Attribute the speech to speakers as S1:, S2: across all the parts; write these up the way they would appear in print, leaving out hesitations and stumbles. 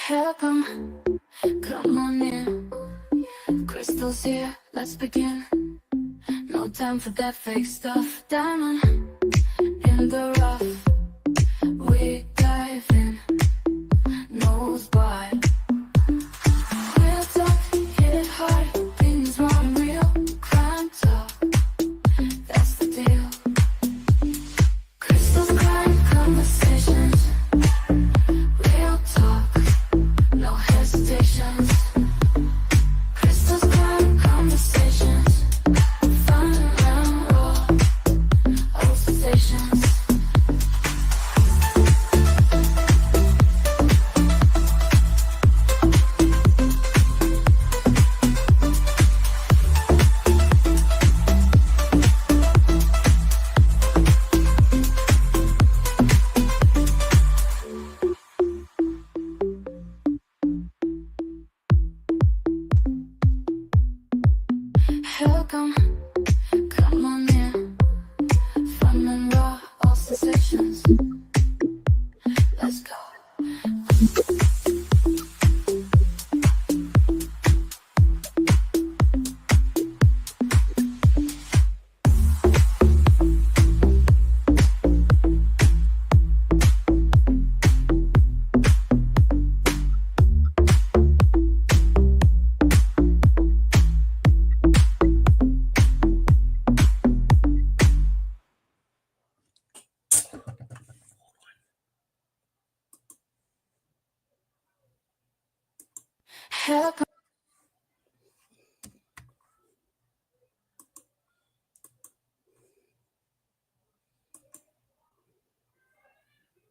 S1: Come on in. Crystal's here, let's begin. No time for that fake stuff. Diamond in the rough. We dive in. Nose wide. Real talk, hit it hard. Things wrong, real crime talk. That's the deal. Crystal's crime conversations. Real talk, no hesitations. Crystal's crime conversations. Fun around raw. Old sensations. Come on in. Fun and raw, all sensations. Let's go. Come.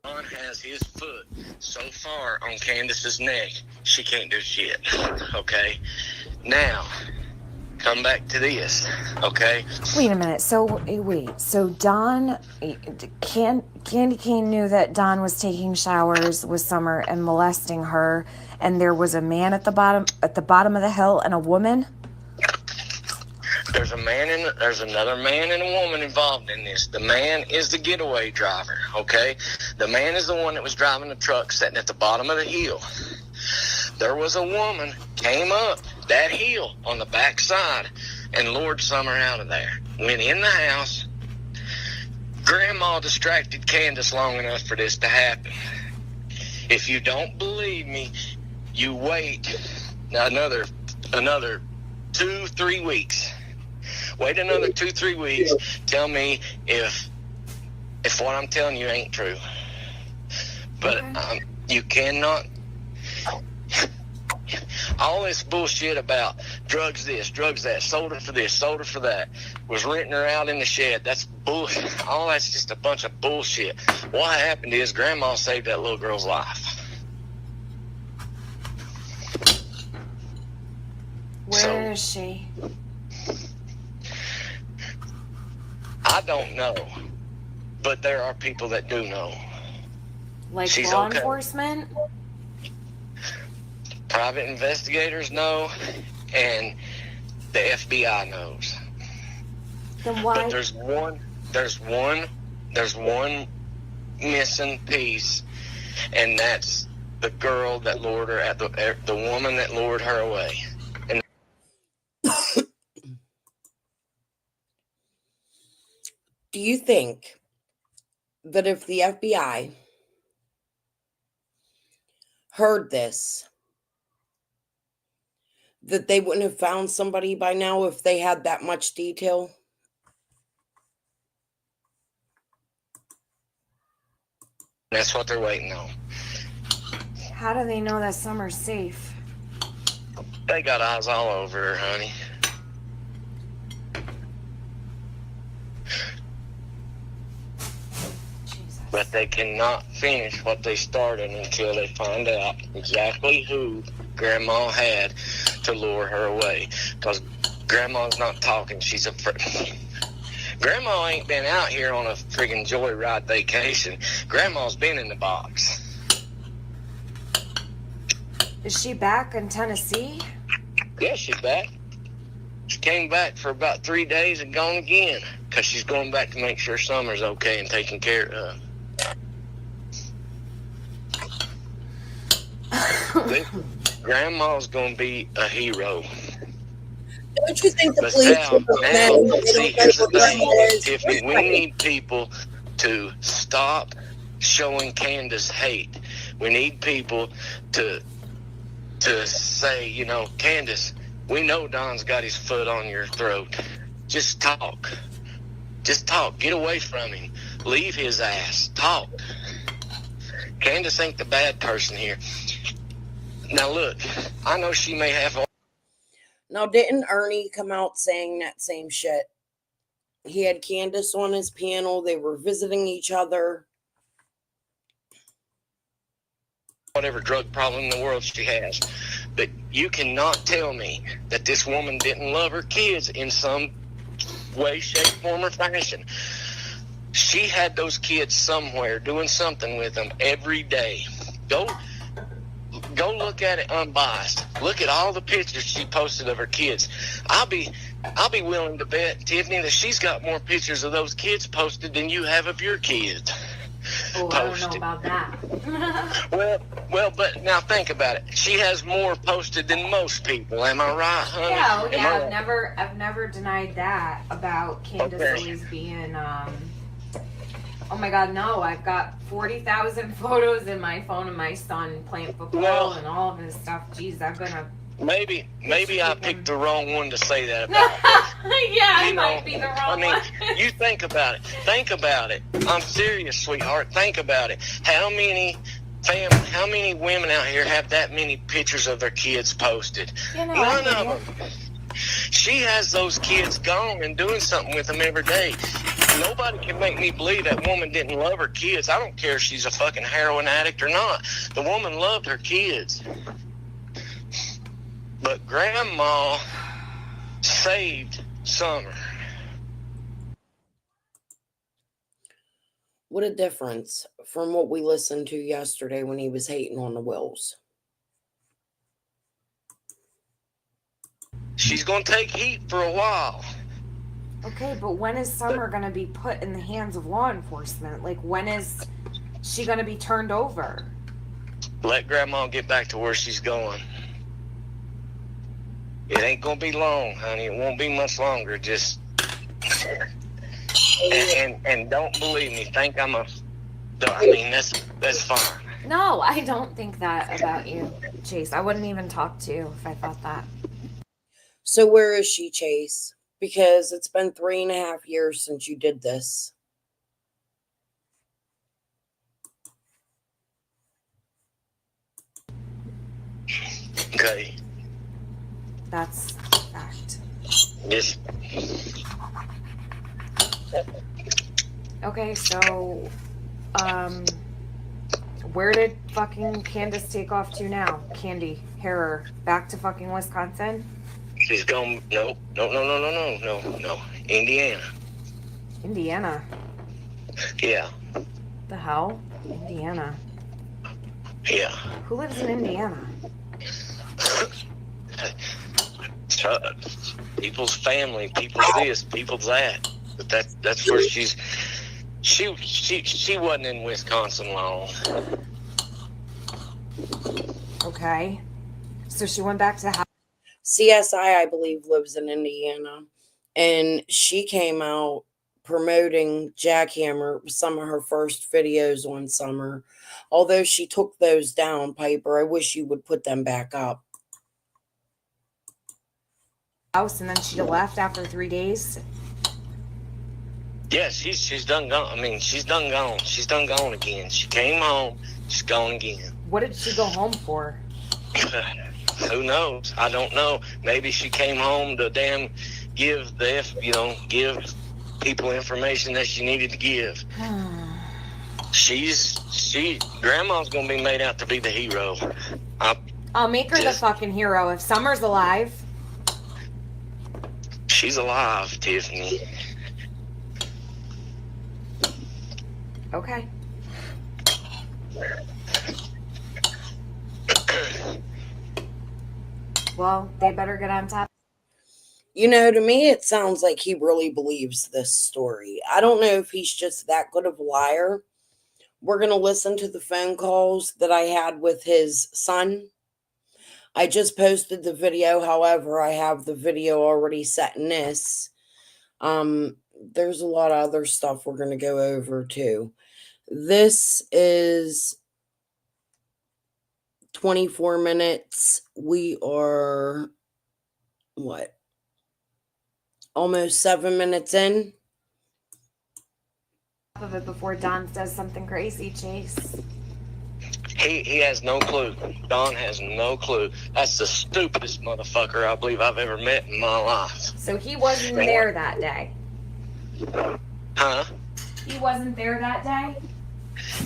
S2: John has his foot so far on Candace's neck, she can't do shit. Okay? Now, come back to this. Okay?
S3: Wait a minute. So Don, Candy Cane knew that Don was taking showers with Summer and molesting her, and there was a man at the bottom of the hill and a woman.
S2: There's another man and a woman involved in this. The man is the getaway driver, okay? The man is the one that was driving the truck sitting at the bottom of the hill. There was a woman came up that hill on the back side and lured Summer out of there. Went in the house. Grandma distracted Candace long enough for this to happen. If you don't believe me, you wait another 2-3 weeks. Wait another 2-3 weeks. Tell me if what I'm telling you ain't true. But you cannot. All this bullshit about drugs this, drugs that, sold her for this, sold her for that, was renting her out in the shed. That's bullshit. All that's just a bunch of bullshit. What happened is Grandma saved that little girl's life.
S3: Where is she?
S2: I don't know, but there are people that do know.
S3: Like
S2: She's
S3: law
S2: okay.
S3: enforcement?
S2: Private investigators know, and the FBI knows.
S3: Then why?
S2: But there's one missing piece, and that's the girl that lured her at the woman that lured her away. And
S4: do you think that if the FBI heard this, that they wouldn't have found somebody by now if they had that much detail?
S2: that's what they're waiting on.
S3: How do they know that Summer's safe?
S2: They got eyes all over her, honey. But they cannot finish what they started until they find out exactly who Grandma had to lure her away. Because Grandma's not talking. She's Grandma ain't been out here on a friggin' joyride vacation. Grandma's been in the box.
S3: Is she back in Tennessee?
S2: Yeah, she's back. She came back for about 3 days and gone again. Because she's going back to make sure Summer's okay and taken care of. Grandma's gonna be a hero.
S4: Don't you think the
S2: But
S4: police would know? They
S2: see,
S4: don't know
S2: here's the
S4: what grandma
S2: thing,
S4: is.
S2: Tiffany, we need people to stop showing Candace hate. We need people to say, you know, Candace, we know Don's got his foot on your throat. Just talk. Just talk. Get away from him. Leave his ass. Talk. Candace ain't the bad person here. Now look, I know she may have.
S4: Now, didn't Ernie come out saying that same shit? He had Candace on his panel. They were visiting each other.
S2: Whatever drug problem in the world she has. But you cannot tell me that this woman didn't love her kids in some way, shape, form, or fashion. She had those kids somewhere doing something with them every day. Go look at it unbiased. Look at all the pictures she posted of her kids. I'll be willing to bet, Tiffany, that she's got more pictures of those kids posted than you have of your kids.
S3: Oh, I don't know about that.
S2: Well, but now think about it. She has more posted than most people. Am I right, honey?
S3: Yeah,
S2: Am I right?
S3: I've never denied that about Candace always being. Oh my God, no! I've got 40,000 photos in my phone of my son playing football and all of his stuff. Jeez, I've been a.
S2: Maybe I picked the wrong one to say that about.
S3: Yeah, I might be the wrong one.
S2: You think about it. Think about it. I'm serious, sweetheart. Think about it. How many women out here have that many pictures of their kids posted? None of them. She has those kids gone and doing something with them every day. Nobody can make me believe that woman didn't love her kids. I don't care if she's a fucking heroin addict or not. The woman loved her kids. But Grandma saved Summer.
S4: What a difference from what we listened to yesterday when he was hating on the Wills.
S2: She's going to take heat for a while.
S3: Okay, but when is Summer going to be put in the hands of law enforcement? Like, when is she going to be turned over?
S2: Let Grandma get back to where she's going. It ain't going to be long, honey. It won't be much longer. Just... And don't believe me. Think I'm a... I mean, that's fine.
S3: No, I don't think that about you, Chase. I wouldn't even talk to you if I thought that.
S4: So where is she, Chase? Because it's been 3.5 years since you did this.
S2: Okay.
S3: That's fact.
S2: Yes.
S3: Okay, so, where did fucking Candace take off to now? Candy, Harrer, back to fucking Wisconsin?
S2: She's going... No. Indiana.
S3: Indiana?
S2: Yeah.
S3: The hell? Indiana.
S2: Yeah.
S3: Who lives in Indiana?
S2: People's family, people's this, people's that. But that's where she wasn't in Wisconsin long.
S3: Okay. So she went back to the house.
S4: CSI, I believe, lives in Indiana. And she came out promoting Jackhammer, some of her first videos on Summer. Although she took those down, Piper, I wish you would put them back up.
S3: House, and then she left after 3 days.
S2: Yeah, she's done gone. I mean, she's done gone. She's done gone again. She came home. She's gone again.
S3: What did she go home for?
S2: Who knows? I don't know. Maybe she came home to give people information that she needed to give. Grandma's gonna be made out to be the hero.
S3: I'll make her the fucking hero if Summer's alive.
S2: She's alive, Tiffany.
S3: Okay. Well, they better get on top.
S4: You know, to me, it sounds like he really believes this story. I don't know if he's just that good of a liar, we're going to listen to the phone calls that I had with his son. I just posted the video. However, I have the video already set in this. There's a lot of other stuff we're going to go over too. This is 24 minutes. We are, what, almost 7 minutes in.
S3: Of it before Don says something crazy, Chase.
S2: He has no clue. Don has no clue. That's the stupidest motherfucker I believe I've ever met in my life.
S3: So he wasn't there that day.
S2: Huh?
S3: He wasn't there that day?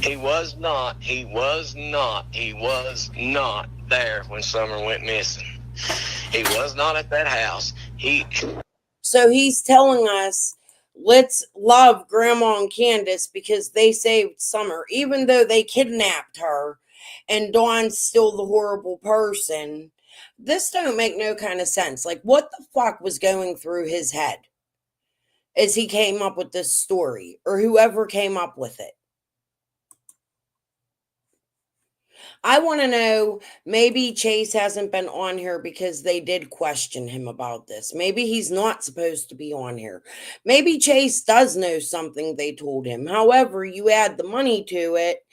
S2: He was not. He was not. He was not there when Summer went missing. He was not at that house.
S4: So he's telling us, let's love Grandma and Candace because they saved Summer, even though they kidnapped her and Dawn's still the horrible person. This don't make no kind of sense. Like, what the fuck was going through his head as he came up with this story, or whoever came up with it? I want to know, maybe Chase hasn't been on here because they did question him about this. Maybe he's not supposed to be on here. Maybe Chase does know something they told him. However, you add the money to it.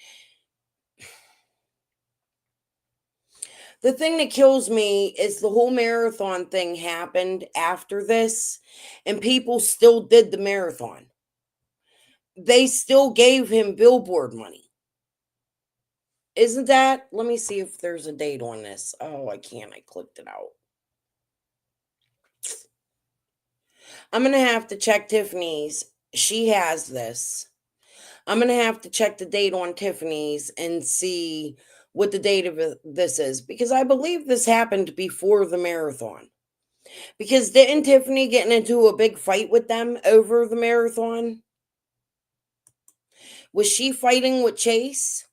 S4: The thing that kills me is the whole marathon thing happened after this, and people still did the marathon. They still gave him billboard money. Isn't that? Let me see if there's a date on this. Oh, I can't. I clicked it out. I'm going to have to check Tiffany's. She has this. I'm going to have to check the date on Tiffany's and see what the date of this is, because I believe this happened before the marathon. Because didn't Tiffany get into a big fight with them over the marathon? Was she fighting with Chase?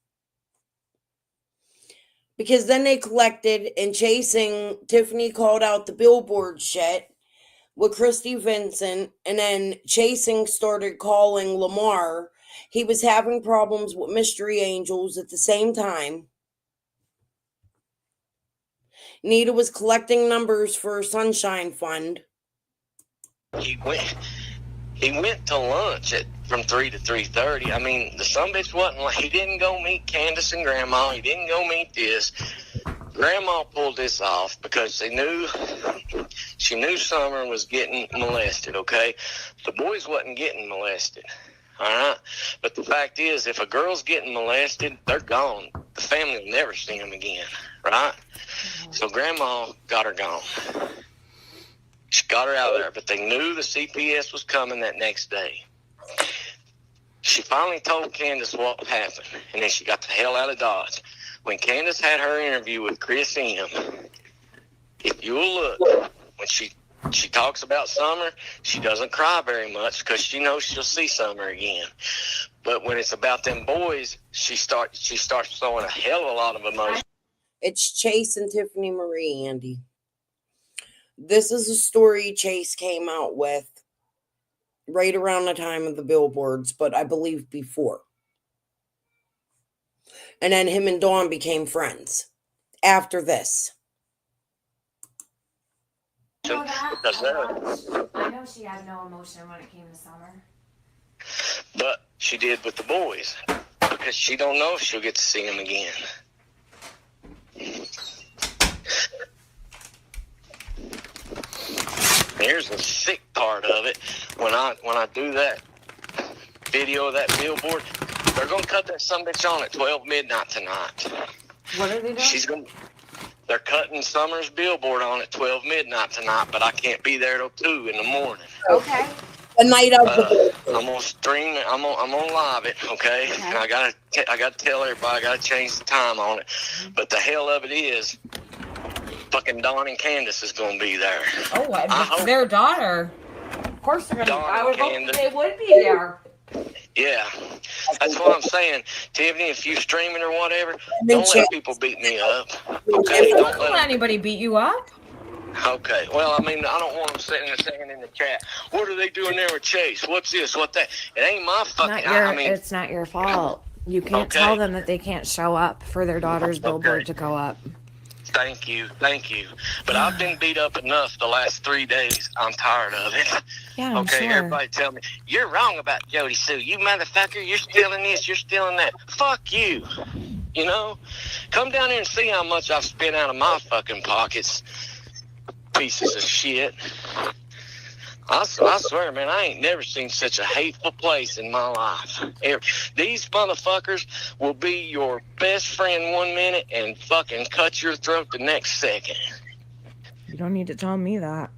S4: Because then they collected, and chasing, Tiffany called out the billboard shit with Christy Vincent, and then chasing started calling Lamar. He was having problems with Mystery Angels at the same time. Nita was collecting numbers for her Sunshine Fund.
S2: He went to lunch from 3 to 3:30. I mean, the sumbitch wasn't like, he didn't go meet Candace and Grandma. He didn't go meet this. Grandma pulled this off because she knew Summer was getting molested, okay? The boys wasn't getting molested, all right? But the fact is, if a girl's getting molested, they're gone. The family will never see them again, right? So Grandma got her gone. She got her out of there, but they knew the CPS was coming that next day. She finally told Candace what happened, and then she got the hell out of Dodge. When Candace had her interview with Chris M., if you'll look, when she talks about Summer, she doesn't cry very much because she knows she'll see Summer again. But when it's about them boys, she starts showing a hell of a lot of emotion.
S4: It's Chase and Tiffany Marie, Andy. This is a story Chase came out with right around the time of the billboards, but I believe before. And then him and Dawn became friends after this.
S3: I know she had no emotion when it came to Summer.
S2: But she did with the boys because she don't know if she'll get to see them again. Here's the sick part of it. When I do that video of that billboard, they're gonna cut that sumbitch on at 12 midnight tonight.
S3: What are they doing?
S2: They're cutting Summer's billboard on at 12 midnight tonight, but I can't be there till 2 in the morning.
S3: Okay.
S4: The night of the
S2: I'm gonna stream it. I'm gonna live it. Okay. And I gotta tell everybody. I gotta change the time on it. But the hell of it is, fucking Dawn and Candace is gonna be there.
S3: Oh, it's their daughter. Of course they're gonna.
S2: Dawn
S3: I would
S2: and
S3: hope they would be there.
S2: Yeah, that's what I'm saying. Tiffany, if you streaming or whatever, don't let people beat me up. Okay,
S3: Don't let anybody beat you up.
S2: Okay, well, I mean, I don't want them sitting there saying in the chat, what are they doing there with Chase? What's this? What that? It ain't my fucking.
S3: It's not your fault. You can't tell them that they can't show up for their daughter's billboard to go up.
S2: Thank you. But I've been beat up enough the last 3 days. I'm tired of it.
S3: Yeah, I'm sure.
S2: Everybody tell me, you're wrong about Jody Sue. You motherfucker, you're stealing this, you're stealing that. Fuck you. You know? Come down here and see how much I've spent out of my fucking pockets. Pieces of shit. I swear, man, I ain't never seen such a hateful place in my life. These motherfuckers will be your best friend 1 minute and fucking cut your throat the next second.
S3: You don't need to tell me that.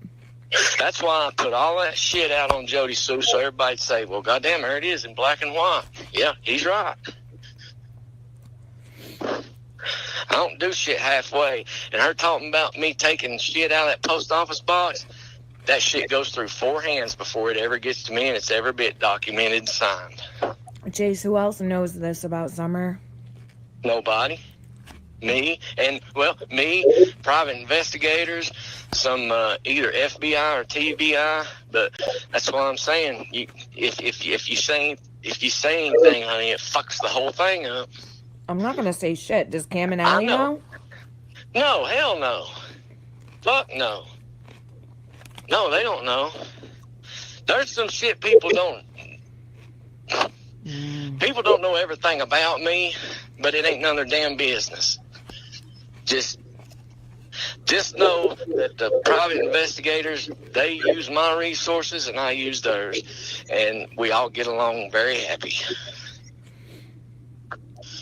S2: That's why I put all that shit out on Jody Sue so everybody'd say, well, goddamn, there it is in black and white. Yeah, he's right. I don't do shit halfway. And her talking about me taking shit out of that post office box, that shit goes through 4 hands before it ever gets to me, and it's every bit documented and signed.
S3: Jace, who else knows this about Summer?
S2: Nobody. Me, and, well, me, private investigators, some either FBI or TBI, but that's what I'm saying. If you say anything, honey, it fucks the whole thing up.
S3: I'm not going to say shit. Does Cam and Allie know?
S2: No, hell no. Fuck no. No, they don't know. There's some shit people don't. People don't know everything about me, but it ain't none of their damn business. Just know that the private investigators, they use my resources and I use theirs, and we all get along very happy.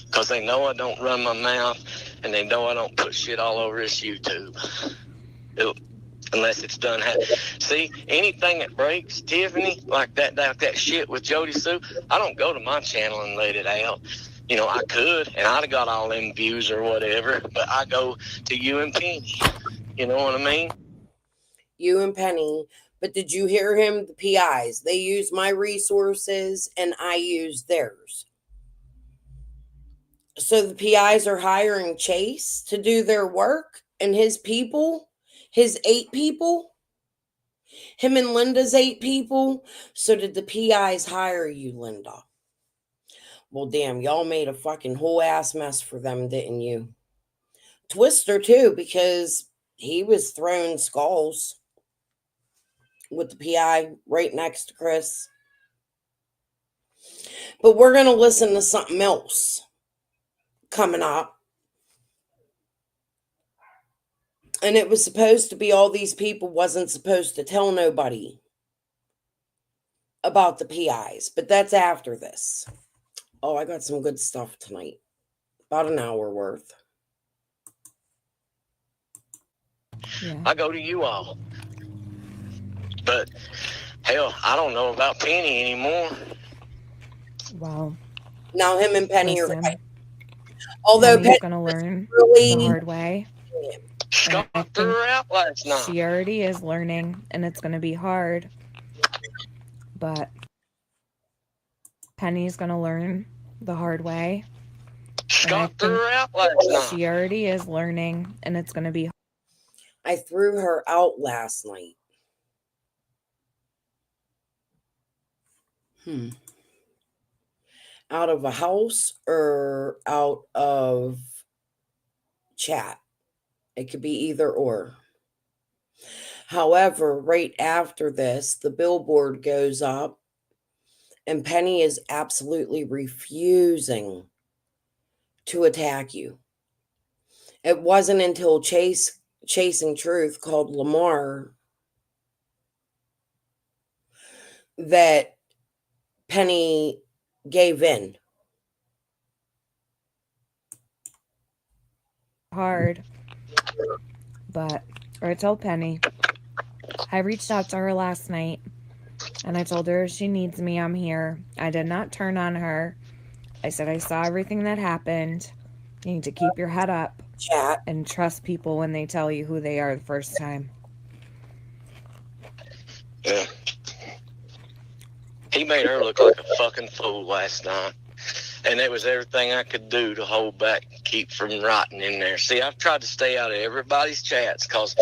S2: Because they know I don't run my mouth, and they know I don't put shit all over this YouTube. Unless it's done. See, anything that breaks, Tiffany, like that shit with Jody Sue, I don't go to my channel and let it out. You know, I could, and I'd have got all them views or whatever, but I go to you and Penny. You know what I mean?
S4: You and Penny. But did you hear him? The PIs, they use my resources and I use theirs. So the PIs are hiring Chase to do their work, and his people, his 8 people, him and Linda's 8 people. So did the PIs hire you, Linda? Well, damn, y'all made a fucking whole ass mess for them, didn't you? Twister, too, because he was throwing skulls with the PI right next to Chris. But we're going to listen to something else coming up. And it was supposed to be all these people wasn't supposed to tell nobody about the PIs. But that's after this. Oh, I got some good stuff tonight. About an hour worth.
S3: Yeah.
S2: I go to you all. But, hell, I don't know about Penny anymore.
S3: Well.
S4: Now him and Penny
S3: listen,
S4: are right. Although
S3: Penny's
S4: Penny
S3: going to learn
S4: really
S3: the hard way.
S2: Scott threw her out last night.
S3: She already is learning, and it's going to be hard. But Penny's going to learn the hard way.
S2: Scott threw her out last night.
S3: She already is learning, and it's going to be hard.
S4: I threw her out last night. Out of a house or out of chat? It could be either or. However, right after this, the billboard goes up and Penny is absolutely refusing to attack you. It wasn't until Chasing Truth called Lamar that Penny gave in.
S3: Hard. But I told Penny, I reached out to her last night and I told her if she needs me, I'm here. I did not turn on her. I said, I saw everything that happened. You need to keep your head up
S4: Chat.
S3: and trust people when they tell you who they are the first time.
S2: Yeah. He made her look like a fucking fool last night. And it was everything I could do to hold back and keep from rotting in there. See, I've tried to stay out of everybody's chats because...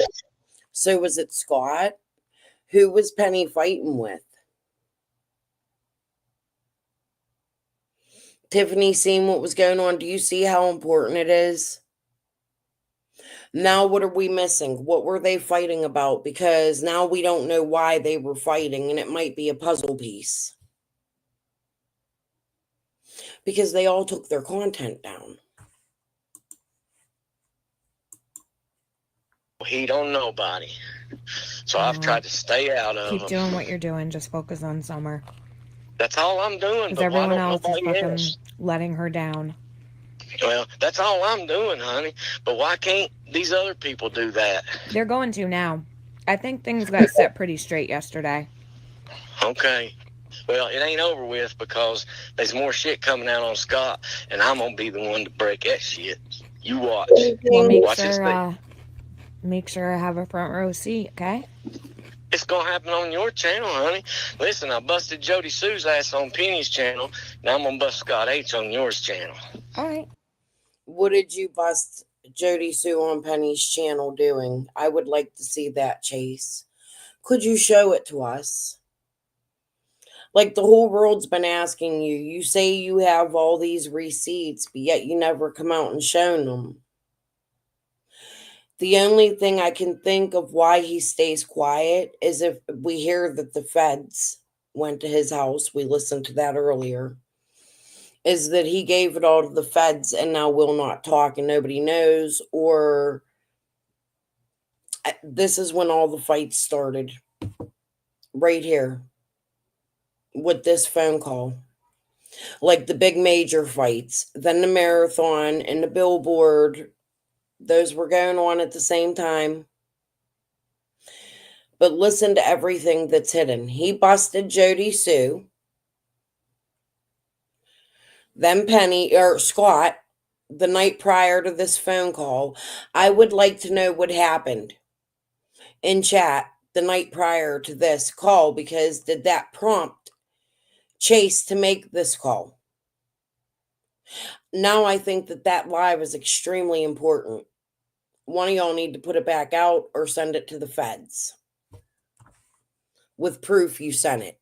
S4: So was it Scott? Who was Penny fighting with? Tiffany, seeing what was going on, do you see how important it is? Now, what are we missing? What were they fighting about? Because now we don't know why they were fighting, and it might be a puzzle piece. Because they all took their content down.
S2: He don't nobody. So I've tried to stay out of
S3: Keep
S2: them.
S3: doing what you're doing. Just focus on Summer.
S2: That's all I'm doing.
S3: Because
S2: But why
S3: everyone
S2: don't
S3: else is
S2: nobody
S3: fucking
S2: else?
S3: letting her down.
S2: Well, that's all I'm doing, honey. But why can't these other people do that?
S3: They're going to now. I think things got set pretty straight yesterday.
S2: Okay. Well, it ain't over with because there's more shit coming out on Scott, and I'm gonna be the one to break that shit. You watch.
S3: Well,
S2: Watch
S3: make sure I have a front row seat, okay?
S2: It's gonna happen on your channel, honey. Listen, I busted Jody Sue's ass on Penny's channel. Now I'm gonna bust Scott H on yours channel.
S3: All right.
S4: What did you bust Jody Sue on Penny's channel doing? I would like to see that, Chase. Could you show it to us? Like the whole world's been asking you. You say you have all these receipts, but yet you never come out and shown them. The only thing I can think of why he stays quiet is if we hear that the feds went to his house. We listened to that earlier. Is that he gave it all to the feds and now will not talk and nobody knows, or this is when all the fights started. Right here. With this phone call. Like the big major fights. Then the marathon and the billboard. Those were going on at the same time. But listen to everything that's hidden. He busted Jody Sue. Then Penny, or Scott, the night prior to this phone call. I would like to know what happened in chat the night prior to this call, because did that prompt Chase to make this call? Now I think that live is extremely important. One of y'all need to put it back out or send it to the feds with proof you sent it.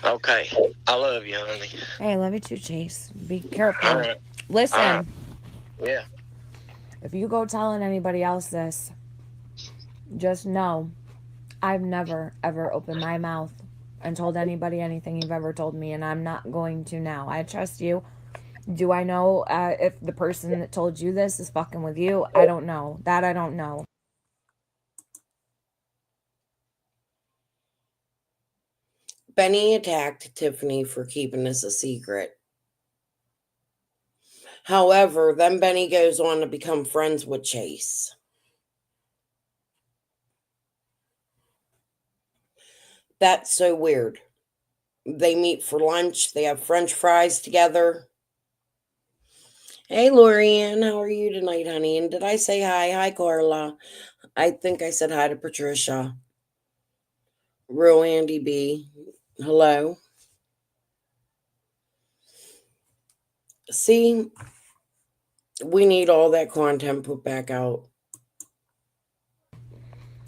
S2: Okay. I love you, honey.
S3: Hey, I love you too, Chase. Be careful.
S2: All right.
S3: Listen.
S2: All right. Yeah.
S3: If you go telling anybody else this, just know I've never, ever opened my mouth and told anybody anything you've ever told me, and I'm not going to now. I trust you. Do I know if the person that told you this is fucking with you? I don't know. That I don't know.
S4: Benny attacked Tiffany for keeping this a secret. However, then Benny goes on to become friends with Chase. That's so weird. They meet for lunch. They have French fries together. Hey, Lorianne, how are you tonight, honey? And did I say hi? Hi, Carla. I think I said hi to Patricia. Real Andy B. Hello. See, we need all that content put back out.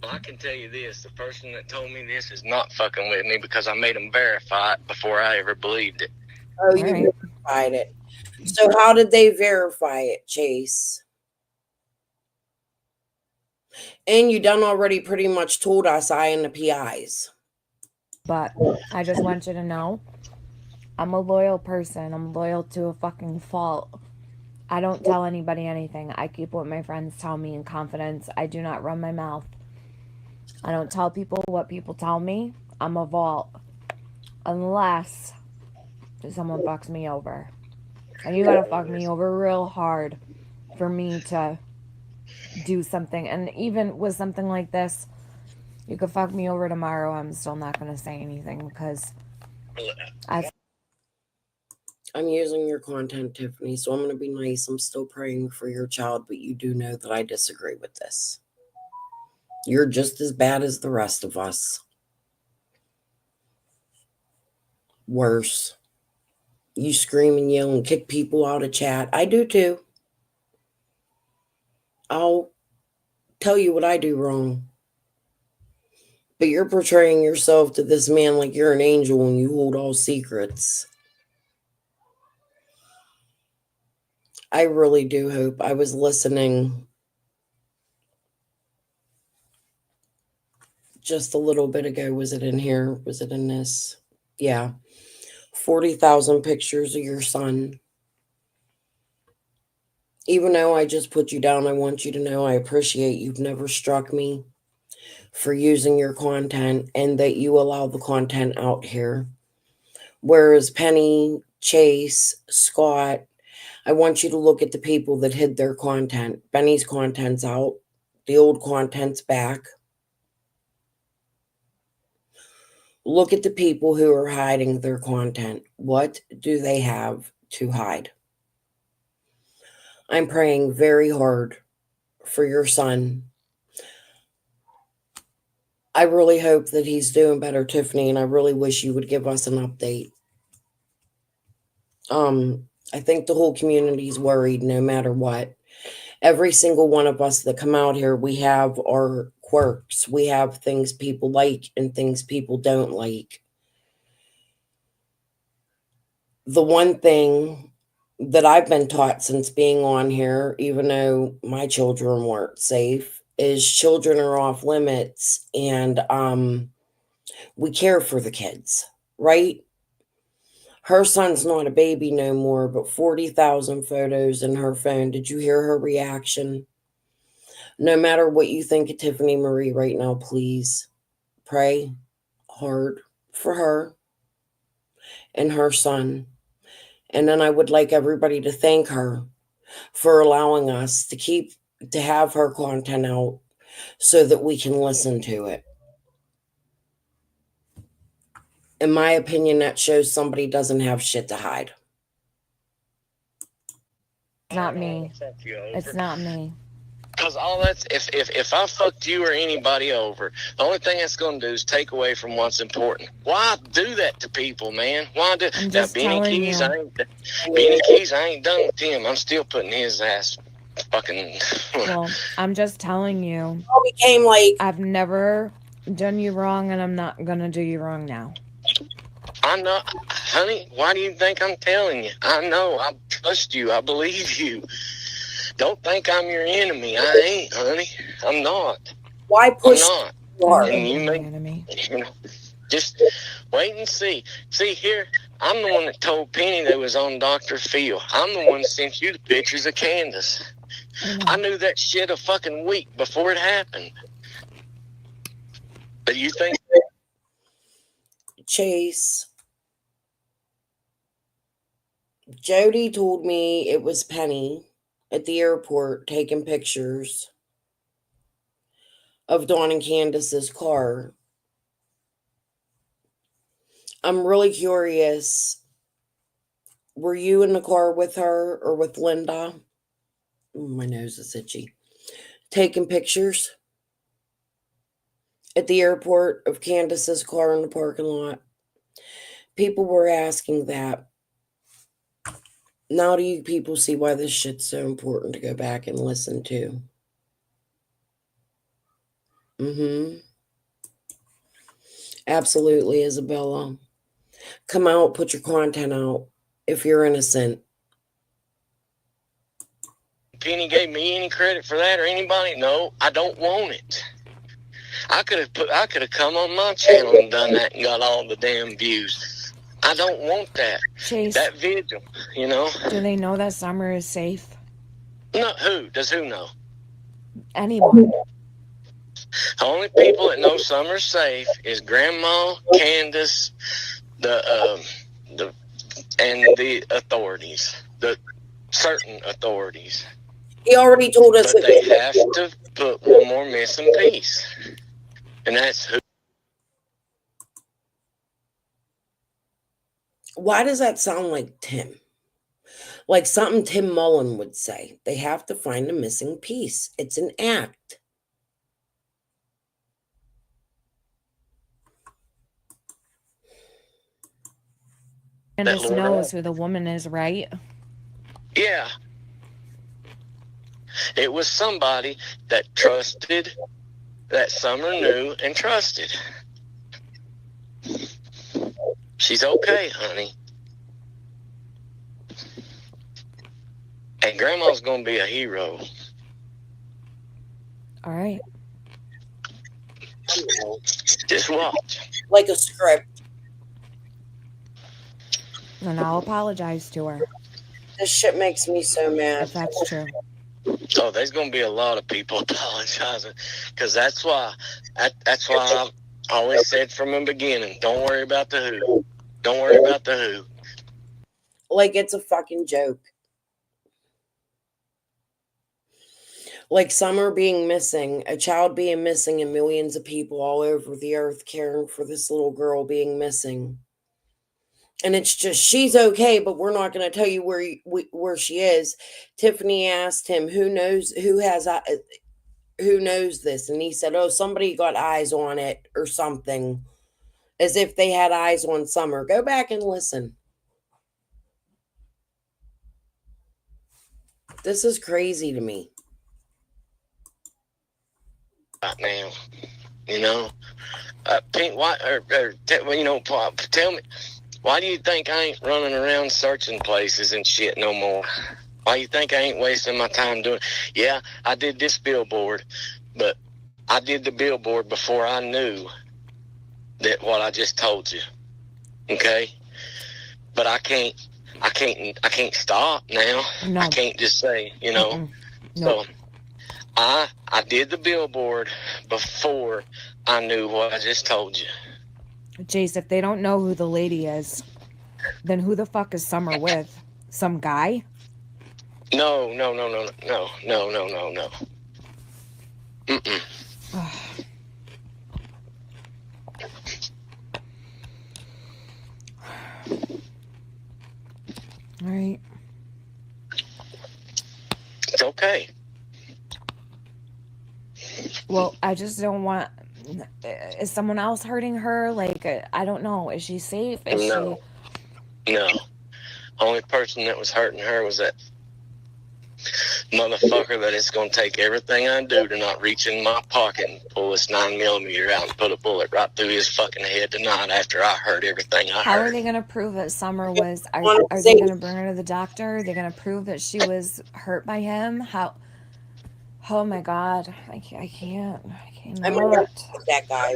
S2: Well, I can tell you this. The person that told me this is not fucking with me because I made him verify it before I ever believed it.
S4: Oh, you verified it. So how did they verify it, Chase? And you done already pretty much told us I and the PIs.
S3: But I just want you to know, I'm a loyal person. I'm loyal to a fucking fault. I don't tell anybody anything. I keep what my friends tell me in confidence. I do not run my mouth. I don't tell people what people tell me. I'm a vault. Unless someone fucks me over. And you gotta fuck me over real hard for me to do something. And even with something like this, you could fuck me over tomorrow. I'm still not gonna say anything because
S4: I'm using your content, Tiffany, so I'm going to be nice. I'm still praying for your child, but you do know that I disagree with this. You're just as bad as the rest of us. Worse. You scream and yell and kick people out of chat. I do too. I'll tell you what I do wrong. But you're portraying yourself to this man like you're an angel and you hold all secrets. I really do hope. I was listening just a little bit ago. Was it in here? Was it in this? Yeah. 40,000 pictures of your son. Even though I just put you down, I want you to know I appreciate you've never struck me for using your content and that you allow the content out here. Whereas Penny, Chase, Scott, I want you to look at the people that hid their content. Benny's content's out. The old content's back. Look at the people who are hiding their content. What do they have to hide? I'm praying very hard for your son. I really hope that he's doing better, Tiffany, and I really wish you would give us an update. I think the whole community's worried no matter what. Every single one of us that come out here, we have our quirks. We have things people like and things people don't like. The one thing that I've been taught since being on here, even though my children weren't safe, is children are off limits and we care for the kids, right? Her son's not a baby no more, but 40,000 photos in her phone. Did you hear her reaction? No matter what you think of Tiffany Marie right now, please pray hard for her and her son. And then I would like everybody to thank her for allowing us to have her content out so that we can listen to it. In my opinion, that shows somebody doesn't have shit to hide.
S3: It's not me. It's not me.
S2: Because all that's if I fucked you or anybody over, the only thing that's going to do is take away from what's important. Why do that to people, man? Why do
S3: I'm
S2: now?
S3: just telling you.
S2: Benny Keys, I ain't done with him. I'm still putting his ass fucking.
S3: Well, I'm just telling you.
S4: It became like
S3: I've never done you wrong, and I'm not gonna do you wrong now.
S2: I know, honey. Why do you think I'm telling you? I know. I trust you. I believe you. Don't think I'm your enemy. I ain't, honey. I'm not.
S4: Why push?
S2: I'm not.
S4: Hard?
S2: And you make,
S3: Enemy.
S2: you know, just wait and see. See here, I'm the one that told Penny that was on Dr. Phil. I'm the one that sent you the pictures of Candace. I knew that shit a fucking week before it happened. But you think
S4: Chase. Jody told me it was Penny at the airport taking pictures of Dawn and Candace's car. I'm really curious. Were you in the car with her or with Linda? Ooh, my nose is itchy. Taking pictures at the airport of Candace's car in the parking lot. People were asking that. Now do you people see why this shit's so important to go back and listen to? Absolutely, Isabella. Come out, put your content out if you're innocent.
S2: Penny gave me any credit for that or anybody? No, I don't want it. I could have come on my channel and done that and got all the damn views. I don't want that.
S3: Chase,
S2: That vigil, you know.
S3: do they know that Summer is safe?
S2: No, who? Does who know?
S3: Anyone.
S2: The only people that know Summer's safe is Grandma, Candace, and the authorities, the certain authorities.
S4: He already told us
S2: But they have to put one more missing piece, and that's who.
S4: Why does that sound like Tim? Like something Tim Mullen would say. They have to find a missing piece. It's an act.
S3: Candace knows who the woman is, right?
S2: Yeah. It was somebody that trusted, that Summer knew and trusted. She's okay, honey. And Grandma's gonna be a hero.
S3: All right.
S2: Just watch.
S4: Like a script.
S3: And I'll apologize to her
S4: This shit makes me so mad.
S3: if that's true.
S2: Oh, there's gonna be a lot of people apologizing, because that's why I've always said from the beginning, don't worry about the who. Don't worry about the who.
S4: Like it's a fucking joke. Like Summer being missing, a child being missing, and millions of people all over the earth caring for this little girl being missing. And it's just, she's okay, but we're not going to tell you where she is. Tiffany asked him, who knows this? And he said, oh, somebody got eyes on it or something, as if they had eyes on Summer. Go back and listen. This is crazy to me.
S2: Right now, you know, Pink, why, tell me, why do you think I ain't running around searching places and shit no more? Why you think I ain't wasting my time doing? Yeah, I did this billboard, but I did the billboard before I knew that what I just told you. Okay, but I can't stop now.
S3: No.
S2: I can't just say, you know.
S3: No.
S2: So I did the billboard before I knew what I just told you.
S3: Jace, if they don't know who the lady is, then who the fuck is Summer with? Some guy?
S2: No. Mm-mm.
S3: All right.
S2: It's okay.
S3: Well, I just don't want. Is someone else hurting her? Like, I don't know. Is she safe?
S2: No. Only person that was hurting her was that motherfucker that it's going to take everything I do to not reach in my pocket and pull this 9mm out and put a bullet right through his fucking head tonight after I heard everything I heard.
S3: How are they going to prove that Summer was? Are they going to bring her to the doctor? Are they going to prove that she was hurt by him? How? Oh my God! I can't.
S4: I'm gonna that guy.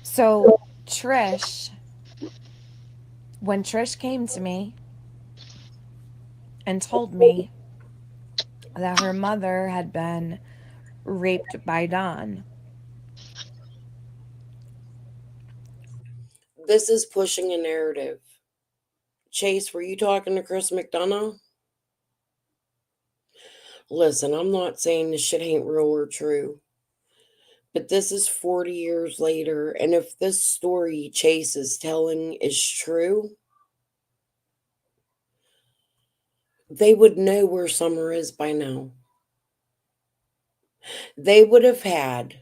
S3: So Trish, when Trish came to me and told me that her mother had been raped by Don.
S4: This is pushing a narrative. Chase, were you talking to Chris McDonough? Listen, I'm not saying this shit ain't real or true, but this is 40 years later, and if this story Chase is telling is true, they would know where Summer is by now. They would have had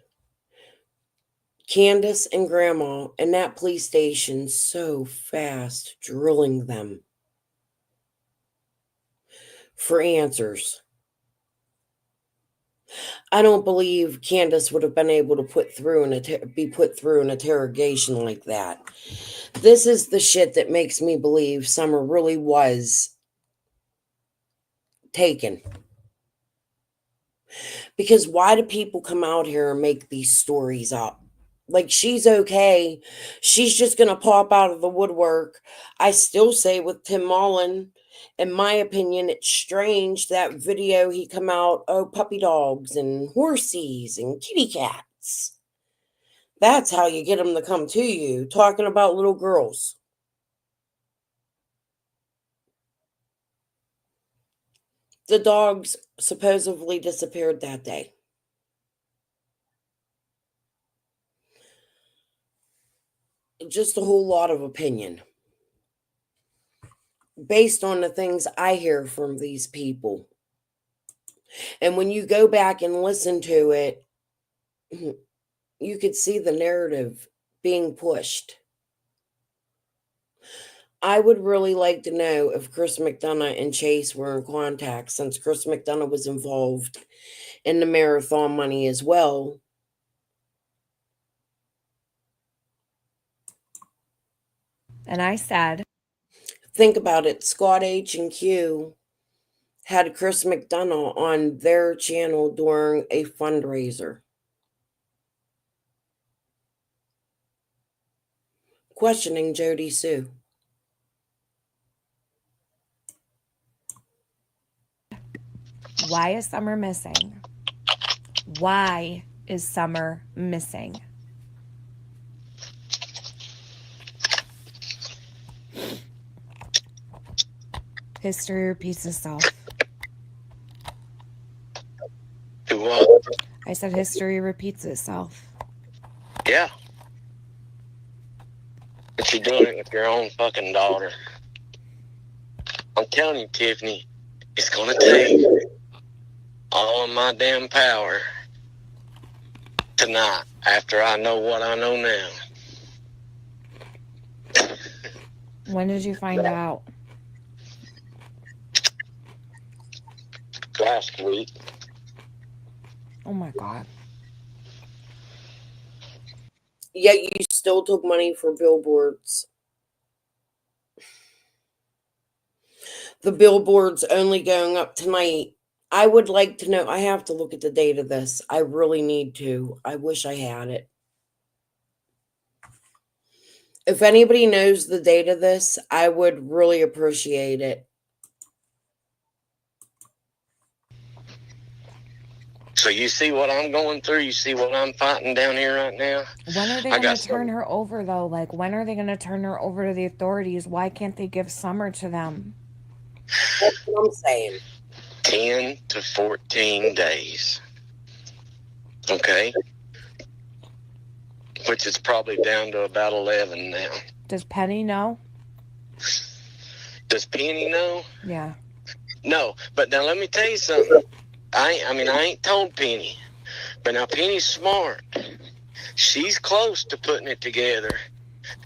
S4: Candace and Grandma in that police station so fast, drilling them for answers. I don't believe Candace would have been able to be put through an interrogation like that. This is the shit that makes me believe Summer really was taken. Because why do people come out here and make these stories up? Like, she's okay. She's just going to pop out of the woodwork. I still say with Tim Mullen, in my opinion, it's strange that video he come out, oh, puppy dogs and horsies and kitty cats. That's how you get them to come to you, talking about little girls. The dogs supposedly disappeared that day. Just a whole lot of opinion based on the things I hear from these people. And when you go back and listen to it, you could see the narrative being pushed. I would really like to know if Chris McDonough and Chase were in contact, since Chris McDonough was involved in the marathon money as well.
S3: And I said,
S4: Think about it. Scott H and Q had Chris McDonough on their channel during a fundraiser. Questioning Jody Sue.
S3: why is Summer missing? Why is Summer missing? History repeats itself.
S2: Do what?
S3: I said history repeats itself.
S2: Yeah. But you're doing it with your own fucking daughter. I'm telling you, Tiffany, it's gonna take all of my damn power tonight after I know what I know now.
S3: When did you find out?
S2: Last week.
S3: Oh my God.
S4: Yet you still took money for billboards. The billboard's only going up tonight. I would like to know. I have to look at the date of this. I really need to. I wish I had it. If anybody knows the date of this, I would really appreciate it.
S2: So you see what I'm going through? You see what I'm fighting down here right now?
S3: When are they going to turn her over, though? Like, when are they going to turn her over to the authorities? Why can't they give Summer to them?
S4: That's what I'm saying.
S2: 10 to 14 days. Okay? Which is probably down to about 11 now.
S3: Does Penny know?
S2: Does Penny know?
S3: Yeah.
S2: No, but now let me tell you something. I ain't told Penny. But now Penny's smart. She's close to putting it together.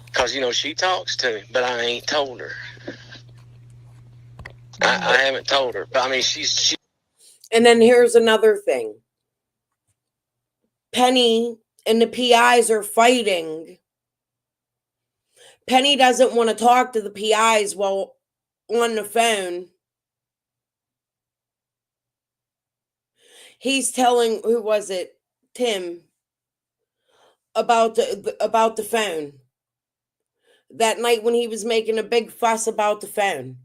S2: Because, she talks to me, but I ain't told her. I haven't told her. But, she.
S4: And then here's another thing. Penny and the PIs are fighting. Penny doesn't want to talk to the PIs while on the phone. He's telling, who was it? Tim, about the phone. That night when he was making a big fuss about the phone.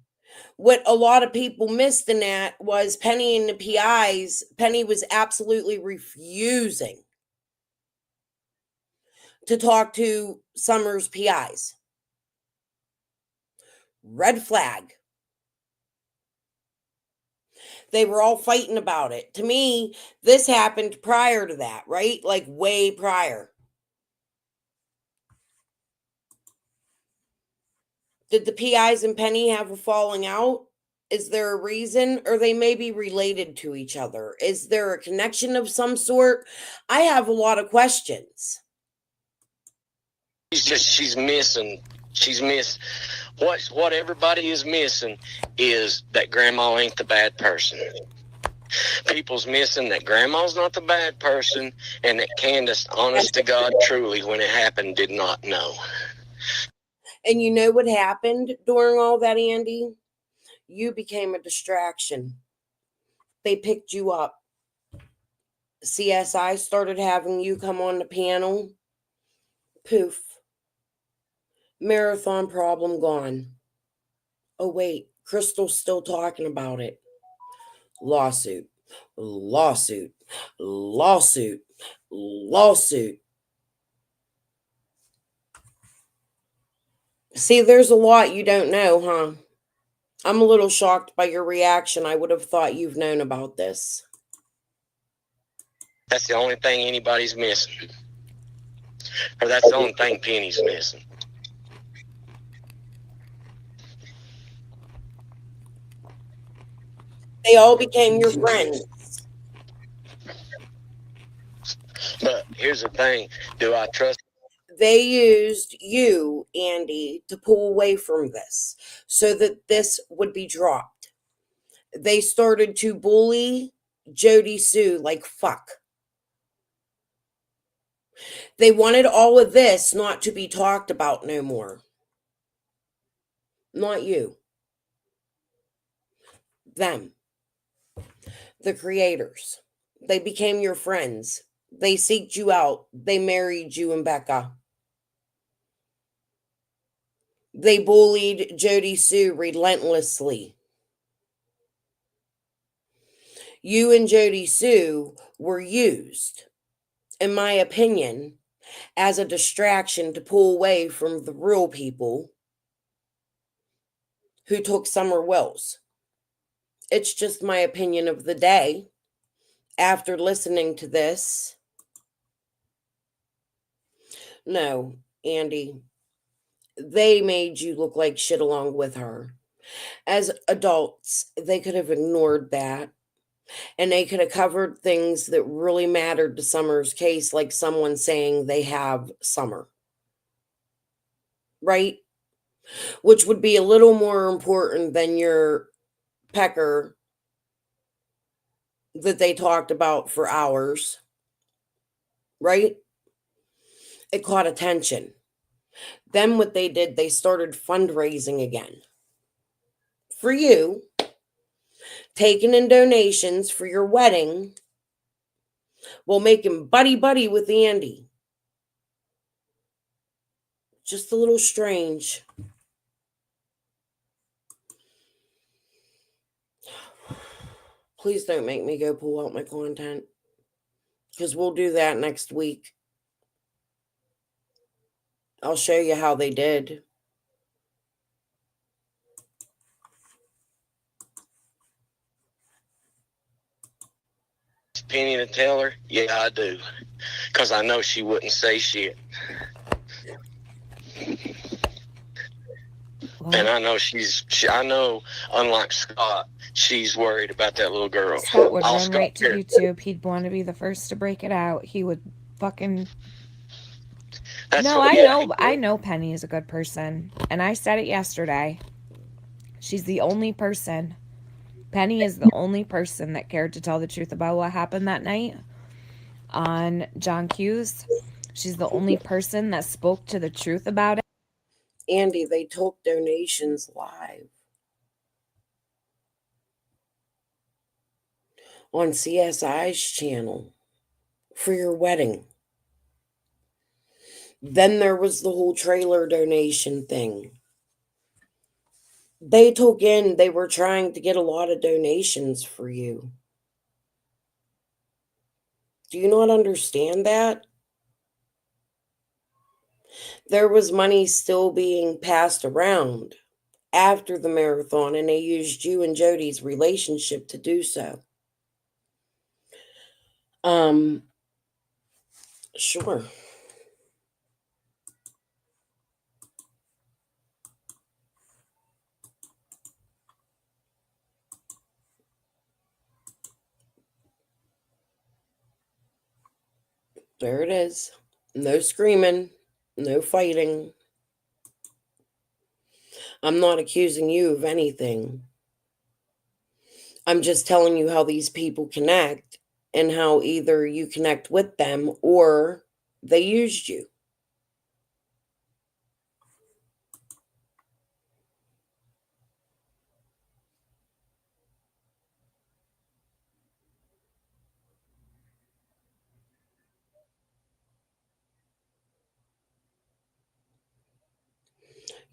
S4: What a lot of people missed in that was Penny and the PIs. Penny was absolutely refusing to talk to Summer's PIs. Red flag. They were all fighting about it. To me, this happened prior to that, right? Like way prior. Did the PIs and Penny have a falling out? Is there a reason? Or they may be related to each other? Is there a connection of some sort? I have a lot of questions.
S2: She's missing. She's missed. What everybody is missing is that Grandma ain't the bad person. People's missing that Grandma's not the bad person, and that Candace, honest to God, truly, when it happened, did not know.
S4: And you know what happened during all that, Andy? You became a distraction. They picked you up. CSI started having you come on the panel. Poof. Marathon problem gone. Oh, wait. Crystal's still talking about it. Lawsuit. Lawsuit. Lawsuit. Lawsuit. See, there's a lot you don't know, huh? I'm a little shocked by your reaction. I would have thought you've known about this.
S2: That's the only thing anybody's missing. Or that's the only thing Penny's missing.
S4: They all became your friends.
S2: But here's the thing. Do I trust?
S4: They used you, Andy, to pull away from this so that this would be dropped. They started to bully Jody Sue like fuck. They wanted all of this not to be talked about no more. Not you. Them. The creators. They became your friends. They seeked you out. They married you and Becca. They bullied Jody Sue relentlessly. You and Jody Sue were used, in my opinion, as a distraction to pull away from the real people who took Summer Wells. It's just my opinion of the day. After listening to this, no, Andy, they made you look like shit along with her. As adults, they could have ignored that, and they could have covered things that really mattered to Summer's case, like someone saying they have Summer. Right? Which would be a little more important than your pecker that they talked about for hours. Right? It caught attention. Then what they did, they started fundraising again. For you, taking in donations for your wedding will make him buddy with Andy. Just a little strange. Please don't make me go pull out my content, because we'll do that next week. I'll show you how they did.
S2: Penny to tell her? Yeah, I do. Because I know she wouldn't say shit.
S3: Well,
S2: And I know I know, unlike Scott, she's worried about that little girl.
S3: Scott would
S2: All
S3: run
S2: Scott
S3: right to
S2: cares-
S3: YouTube. He'd want to be the first to break it out. He would fucking.
S2: That's
S3: No,
S2: what-
S3: I
S2: yeah,
S3: know. I know Penny is a good person, and I said it yesterday. She's the only person. Penny is the only person that cared to tell the truth about what happened that night on John Q's. She's the only person that spoke to the truth about it.
S4: Andy, they took donations live on CSI's channel for your wedding. Then there was the whole trailer donation thing. They were trying to get a lot of donations for you. Do you not understand that? There was money still being passed around after the marathon, and they used you and Jody's relationship to do so. Sure. There it is. No screaming, no fighting. I'm not accusing you of anything. I'm just telling you how these people connect and how either you connect with them or they used you.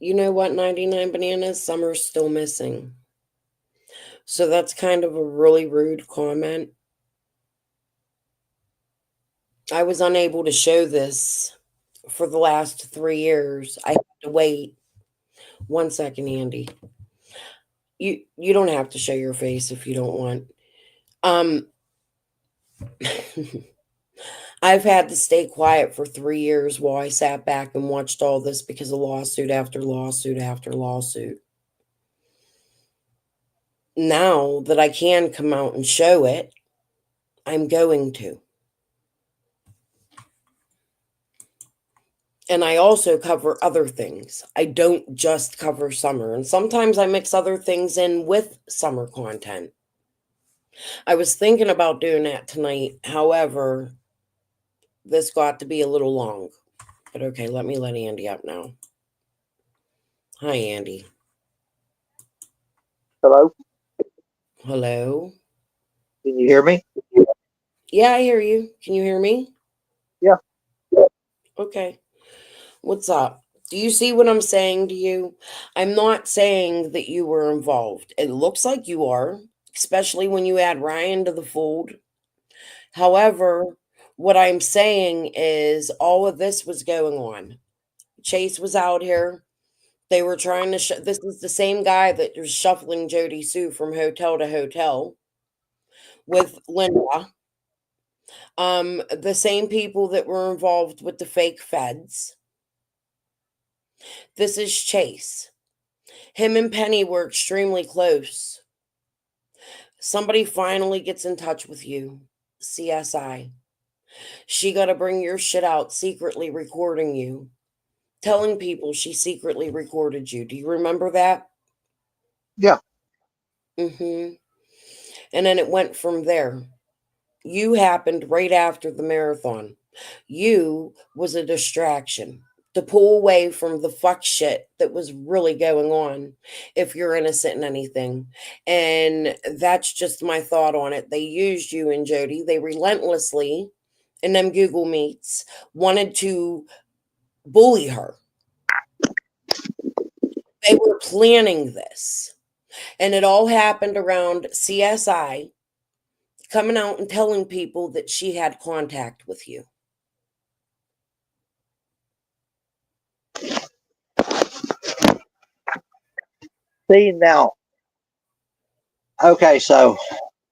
S4: You know what, 99 Bananas? Summer's still missing. So that's kind of a really rude comment. I was unable to show this for the last 3 years. I had to wait. 1 second, Andy. You don't have to show your face if you don't want. I've had to stay quiet for 3 years while I sat back and watched all this because of lawsuit after lawsuit after lawsuit. Now that I can come out and show it, I'm going to. And I also cover other things. I don't just cover summer. And sometimes I mix other things in with summer content. I was thinking about doing that tonight. However, this got to be a little long. But okay, let me let Andy up now. Hi, Andy.
S5: Hello?
S4: Hello?
S5: Can you hear me?
S4: Yeah, I hear you. Can you hear me?
S5: Yeah.
S4: Okay. What's up? Do you see what I'm saying to you? I'm not saying that you were involved. It looks like you are, especially when you add Ryan to the fold. However, what I'm saying is all of this was going on. Chase was out here. They were trying to. This is the same guy that was shuffling Jody Sue from hotel to hotel with Linda. The same people that were involved with the fake feds. This is Chase. Him and Penny were extremely close. Somebody finally gets in touch with you, CSI. She got to bring your shit out, secretly recording you, telling people she secretly recorded you. Do you remember that?
S5: Yeah.
S4: Mm-hmm. And then it went from there. You happened right after the marathon. You was a distraction to pull away from the fuck shit that was really going on if you're innocent in anything. And that's just my thought on it. They used you and Jody. They relentlessly, in them Google Meets, wanted to bully her. They were planning this. And it all happened around CSI coming out and telling people that she had contact with you.
S5: See, now, okay, so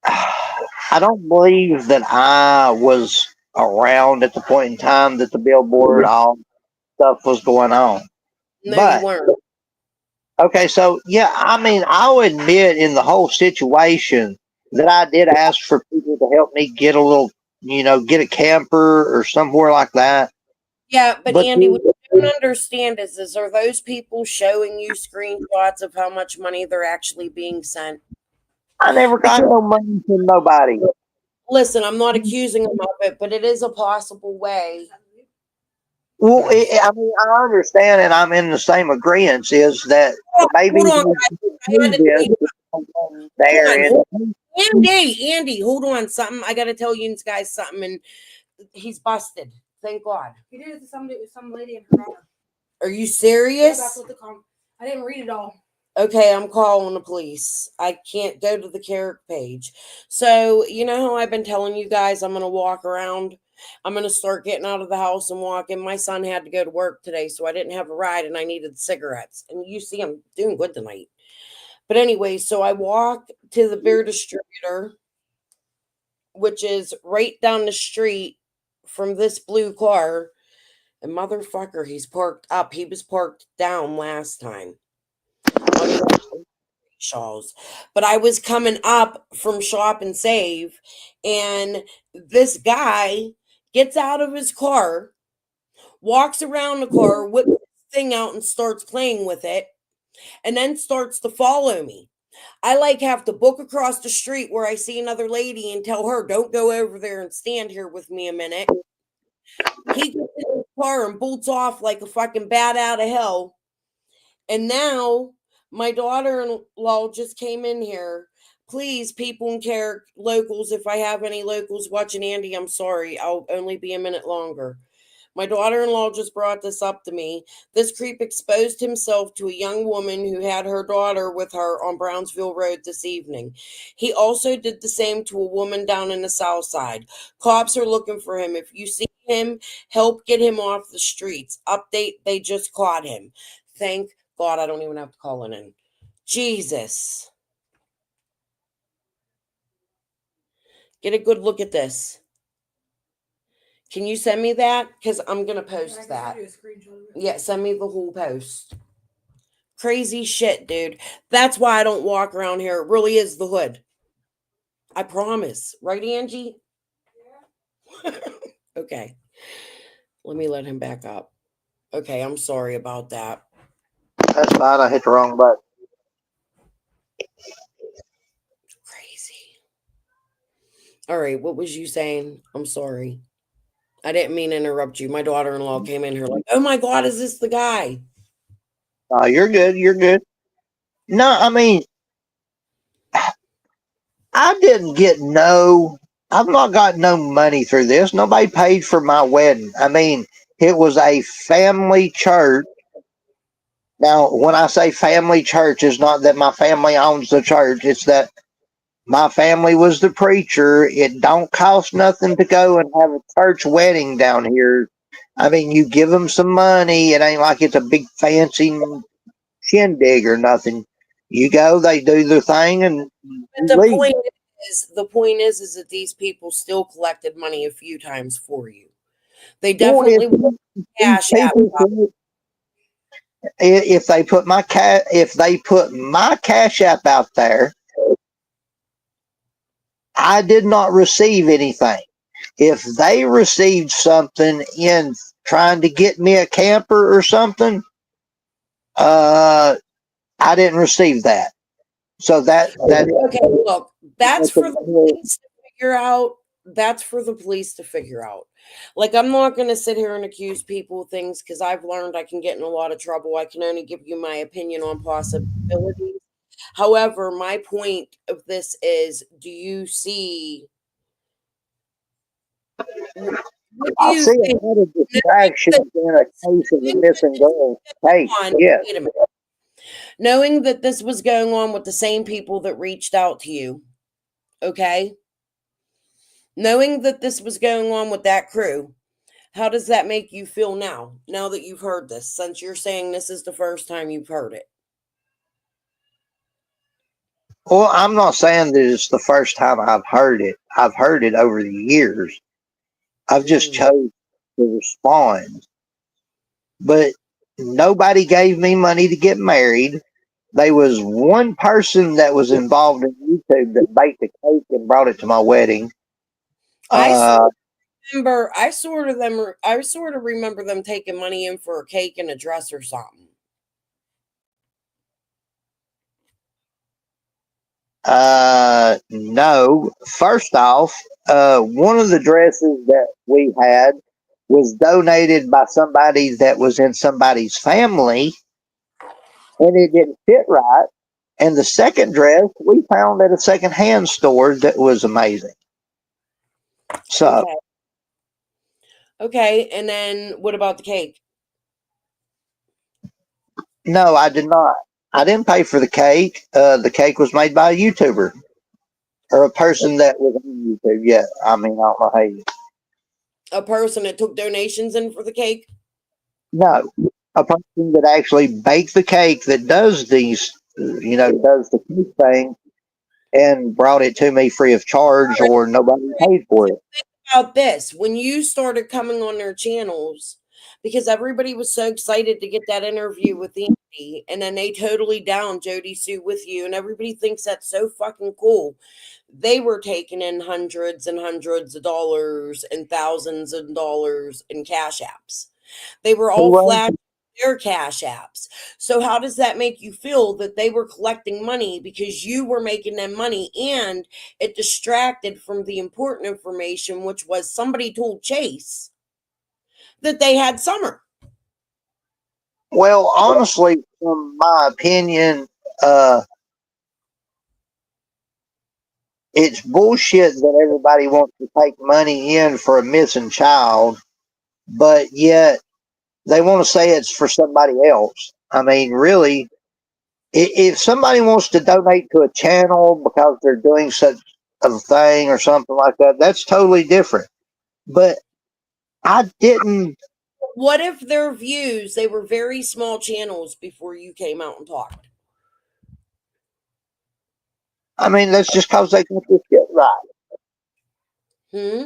S5: I don't believe that I was around at the point in time that the billboard, all stuff was going on.
S4: No, you
S5: But,
S4: weren't.
S5: okay, so, yeah, I mean, I'll admit in the whole situation that I did ask for people to help me get a little, get a camper or somewhere like that.
S4: Yeah, but
S5: But
S4: Andy, what you don't understand is are those people showing you screenshots of how much money they're actually being sent?
S5: I never got
S4: Because
S5: no money from nobody.
S4: listen, I'm not accusing them of it, but it is a possible way.
S5: Well, I mean, I understand, and I'm in the same agreement. Is that maybe
S4: Hold on,
S5: they
S4: guys. I
S5: do
S4: gotta tell
S5: this
S4: you, hold
S5: there,
S4: on,
S5: and
S4: Andy, hold on, something. I gotta tell you guys something, and he's busted. Thank God.
S6: He did it to some lady and her daughter.
S4: Are you
S6: Yeah,
S4: serious?
S6: that's what I didn't read it all.
S4: Okay, I'm calling the police. I can't go to the character page. So, you know how I've been telling you guys I'm going to walk around? I'm going to start getting out of the house and walking. My son had to go to work today, so I didn't have a ride and I needed cigarettes. And you see, I'm doing good tonight. But anyway, so I walk to the beer distributor, which is right down the street from this blue car. And motherfucker, he's parked up. He was parked down last time. Shawls. But I was coming up from Shop and Save, and this guy gets out of his car, walks around the car, whips his thing out, and starts playing with it, and then starts to follow me. I have to book across the street where I see another lady and tell her, don't go over there and stand here with me a minute. He gets in his car and bolts off like a fucking bat out of hell. And now my daughter-in-law just came in here. Please, people and care locals, if I have any locals watching Andy, I'm sorry. I'll only be a minute longer. My daughter-in-law just brought this up to me. This creep exposed himself to a young woman who had her daughter with her on Brownsville Road this evening. He also did the same to a woman down in the South Side. Cops are looking for him. If you see him, help get him off the streets. Update, they just caught him. Thank God, I don't even have to call it in. Jesus. Get a good look at this. Can you send me that? Because I'm going to post that. Yeah, send me the whole post. Crazy shit, dude. That's why I don't walk around here. It really is the hood. I promise. Right, Angie? Yeah. Okay. Let me let him back up. Okay, I'm sorry about that.
S5: that's fine. I hit the wrong button.
S4: Crazy. All right, what was you saying? I'm sorry. I didn't mean to interrupt you. My daughter-in-law came in here like, oh my God, is this the guy?
S5: You're good. You're good. No, I mean, I didn't get no. I've not got no money through this. Nobody paid for my wedding. I mean, it was a family church. Now, when I say family church, it's not that my family owns the church. It's that my family was the preacher. It don't cost nothing to go and have a church wedding down here. I mean, you give them some money. It ain't like it's a big fancy shindig or nothing. You go, they do their thing, and
S4: But
S5: you leave.
S4: the point is that these people still collected money a few times for you. They
S5: Well,
S4: definitely want
S5: these
S4: cash app.
S5: people, if they put my cash app out there, I did not receive anything. If they received something in trying to get me a camper or something, I didn't receive that. So
S4: Okay, look, that's for the police to figure out. That's for the police to figure out. Like, I'm not going to sit here and accuse people of things because I've learned I can get in a lot of trouble. I can only give you my opinion on possibilities. However, my point of this is, do you see, what do
S5: I
S4: you
S5: see a
S4: think?
S5: lot of
S4: Knowing
S5: distractions
S4: that,
S5: in a case of a missing girl case. Yes.
S4: wait a minute. Knowing that this was going on with the same people that reached out to you, okay? Knowing that this was going on with that crew, how does that make you feel now that you've heard this, since you're saying this is the first time you've heard it?
S5: Well, I'm not saying that it's the first time I've heard it. I've heard it over the years. I've just
S4: Mm.
S5: chose to respond. But nobody gave me money to get married. There was one person that was involved in YouTube that baked a cake and brought it to my wedding.
S4: I sort
S5: Uh,
S4: of remember, I sort of remember them taking money in for a cake and a dress or something.
S5: no. First off, one of the dresses that we had was donated by somebody that was in somebody's family, and it didn't fit right. And the second dress we found at a secondhand store that was amazing. So
S4: Okay. Okay, and then what about the cake?
S5: no, I did not. I didn't pay for the cake. The cake was made by a YouTuber or a person that was on YouTube. Yeah, I mean, I don't know how you.
S4: A person that took donations in for the cake?
S5: No, a person that actually baked the cake that does these, does the cake thing and brought it to me free of charge or nobody paid for it.
S4: About this, when you started coming on their channels, because everybody was so excited to get that interview with Andy, and then they totally down Jody Sue with you, and everybody thinks that's so fucking cool. They were taking in hundreds and hundreds of dollars and thousands of dollars in cash apps. They were
S5: Who
S4: all
S5: was?
S4: flashing their cash apps. So how does that make you feel that they were collecting money because you were making them money, and it distracted from the important information, which was somebody told Chase that they had Summer?
S5: Well, honestly, from my opinion, uh, it's bullshit that everybody wants to take money in for a missing child, but yet they want to say it's for somebody else. I mean, really, if somebody wants to donate to a channel because they're doing such a thing or something like that, that's totally different. But I didn't.
S4: What if their views, they were very small channels before you came out and talked?
S5: I mean, that's just because they got this shit right.
S4: Hmm?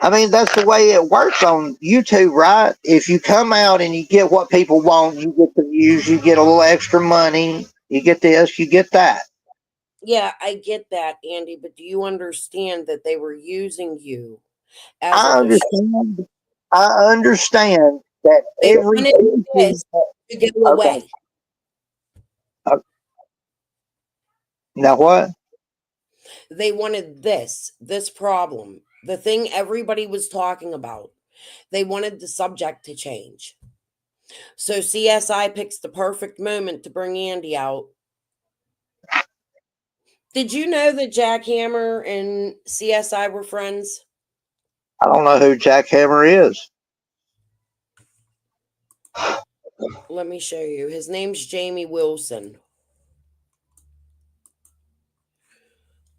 S5: I mean, that's the way it works on YouTube, right? If you come out and you get what people want, you get the views, you get a little extra money, you get this, you get that.
S4: Yeah, I get that, Andy, but do you understand that they were using you as a
S5: I understand. I understand that
S4: They
S5: every
S4: wanted
S5: person.
S4: this to go
S5: Okay.
S4: away.
S5: uh, Now what?
S4: They wanted this problem, the thing everybody was talking about. They wanted the subject to change. So CSI picks the perfect moment to bring Andy out Did you know that Jack Hammer and CSI were friends?
S5: I don't know who Jack Hammer is.
S4: Let me show you. His name's Jamie Wilson.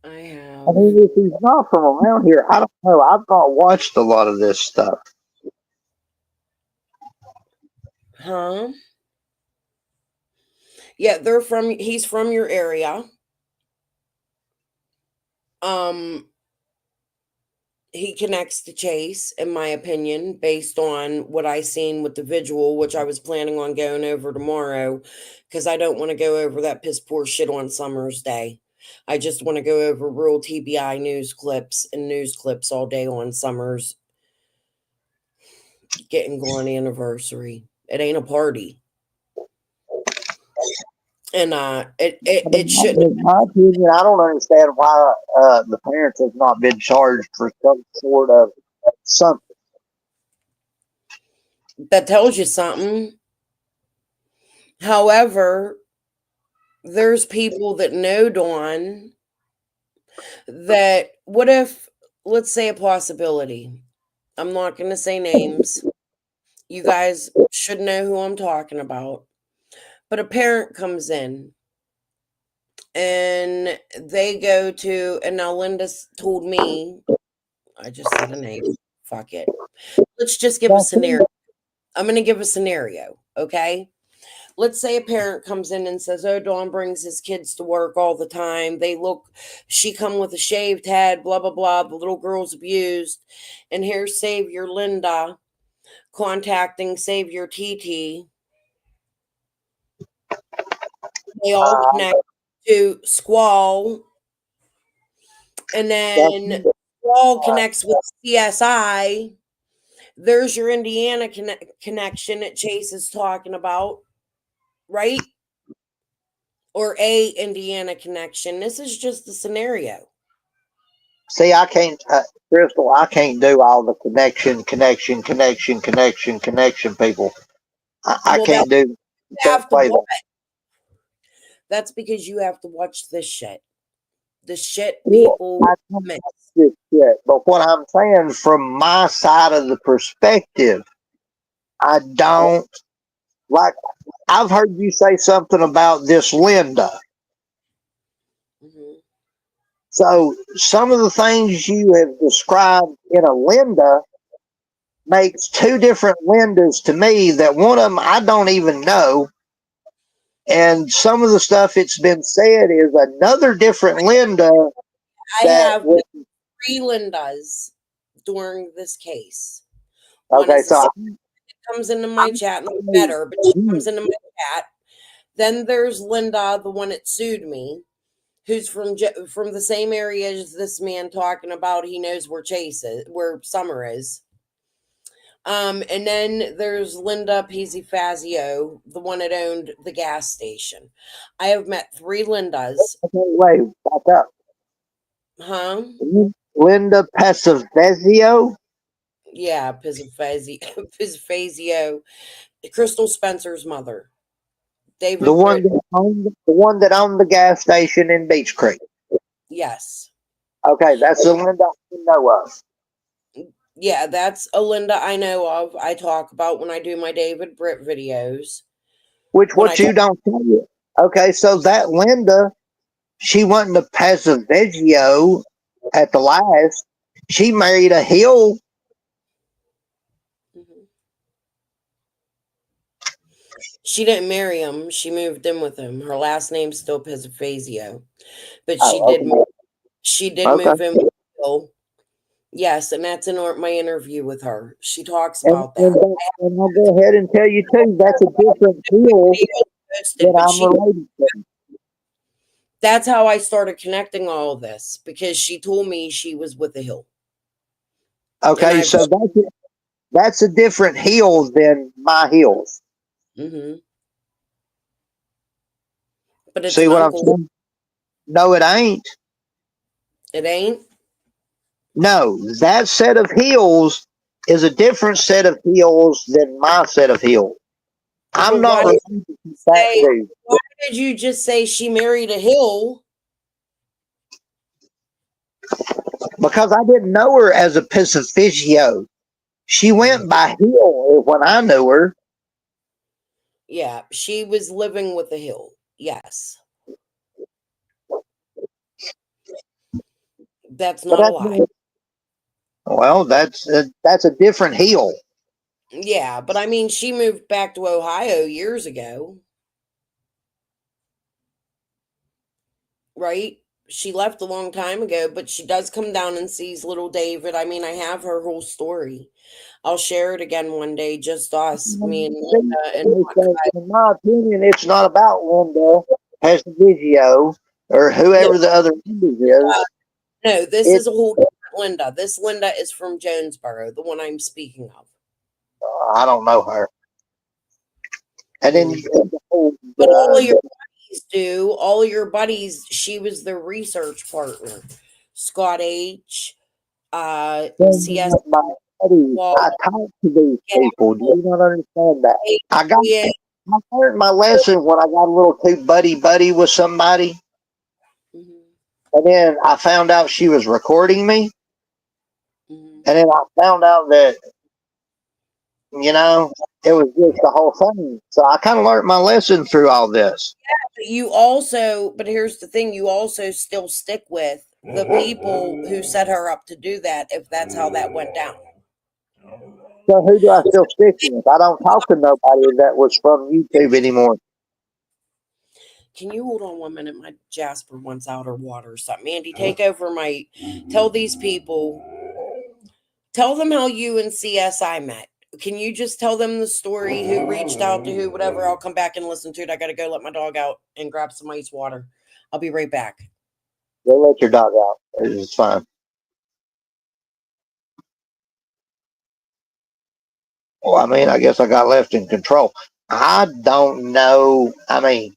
S4: I have.
S5: I mean, if he's not from around here, I don't know. I've not watched a lot of this stuff.
S4: Huh? Yeah, he's from your area. He connects to Chase, in my opinion, based on what I seen with the visual, which I was planning on going over tomorrow, because I don't want to go over that piss poor shit on Summer's Day. I just want to go over real TBI news clips all day on Summer's getting gone anniversary. It ain't a party. And it shouldn't.
S5: In my opinion, I don't understand why the parents have not been charged for some sort of something.
S4: That tells you something. However, there's people that know Dawn that what if, let's say a possibility. I'm not going to say names. You guys should know who I'm talking about. But a parent comes in and they go to, and now Linda told me, I just said a name. Fuck it. Let's just give a scenario. I'm going to give a scenario, okay? Let's say a parent comes in and says, oh, Dawn brings his kids to work all the time. She come with a shaved head, blah, blah, blah. The little girl's abused. And here's Savior Linda contacting Savior TT. They all connect to Squall. And then Squall connects with CSI. There's your Indiana connection that Chase is talking about, right? Or a Indiana connection. This is just a scenario.
S5: See, I can't, Crystal, I can't do all the connection, people. I can't do that.
S4: That's because you have to watch this shit. The shit
S5: Yeah,
S4: people miss.
S5: This shit. But what I'm saying from my side of the perspective, I don't like. I've heard you say something about this Linda.
S4: Mm-hmm.
S5: So some of the things you have described in a Linda makes two different Lindas to me that one of them I don't even know. And some of the stuff that's been said is another different Linda.
S4: I have 3 Lindas during this case.
S5: Okay, so
S4: comes into my chat, not better, but she comes into my chat. Then there's Linda, the one that sued me, who's from the same area as this man talking about. He knows where where Summer is. And then there's Linda Pizzifazio, the one that owned the gas station. I have met 3 Lindas.
S5: Okay, wait, back up.
S4: Huh?
S5: Linda Pizzifazio?
S4: Yeah, Pizzifazio. Crystal Spencer's mother. David
S5: The one that owned the gas station in Beach Creek.
S4: Yes.
S5: Okay, that's the Linda I know of.
S4: Yeah, that's a Linda I know of. I talk about when I do my David Britt videos.
S5: What you don't tell you. Okay, so that Linda, she wasn't a Pizzifazio at the last. She married a Hill.
S4: Mm-hmm. She didn't marry him. She moved in with him. Her last name's still Pizzifazio. But she did move in with Hill. Yes, and that's in my interview with her. She talks about that.
S5: And I'll go ahead and tell you too, that's a different Hill that I'm related to.
S4: That's how I started connecting all of this, because she told me she was with the Hill.
S5: Okay, so that's a different Hill than my Hills.
S4: Mm-hmm. But it's
S5: see what I'm saying? No, it ain't.
S4: It ain't?
S5: No, that set of Hills is a different set of Hills than my set of Hills. I'm not related to that dude.
S4: Why did you just say she married a Hill?
S5: because I didn't know her as a Pacificio. She went by Hill when I knew her.
S4: Yeah, she was living with the Hill. Yes. That's
S5: But
S4: not a lie.
S5: that's a different Hill.
S4: Yeah, but I mean, she moved back to Ohio years ago, right? She left a long time ago, but she does come down and sees little David. I mean, I have her whole story. I'll share it again one day, just us, me and Linda and Hawkeye.
S5: In my opinion, it's not about Linda Pacificio or
S4: No,
S5: whoever the other Linda is.
S4: no, this
S5: It
S4: is a whole different Linda. This Linda is from Jonesboro, the one I'm speaking of.
S5: I don't know her. And then
S4: Mm. But all of your buddies do. All of your buddies, she was their research partner. Scott H, CS
S5: my buddies,
S4: Wall,
S5: I talk to these people. Do you not understand that?
S4: Adrian.
S5: I learned my lesson when I got a little too buddy with somebody,
S4: Mhm,
S5: and then I found out she was recording me,
S4: mhm.
S5: and then I found out that you know it was just the whole thing. So I kind of learned my lesson through all this.
S4: But you also, but here's the thing, you also still stick with the people who set her up to do that if that's how that went down.
S5: So who do I still stick with? I don't talk to nobody that was from YouTube anymore.
S4: Can you hold on 1 minute? My Jasper wants out or water or something. Andy, take over my, tell these people, tell them how you and CSI met. Can you just tell them the story, who reached out to who, whatever? I'll come back and listen to it. I got to go let my dog out and grab some ice water. I'll be right back.
S5: Go let your dog out. It's fine. Well, I mean, I guess I got left in control. I don't know. I mean,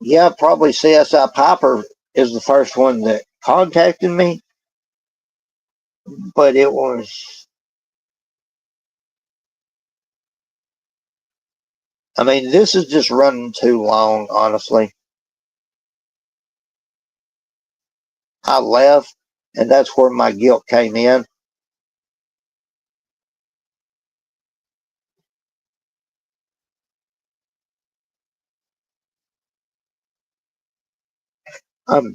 S5: yeah, probably CSI Piper is the first one that contacted me, but it was, I mean, this is just running too long, honestly. I left, and that's where my guilt came in. I'm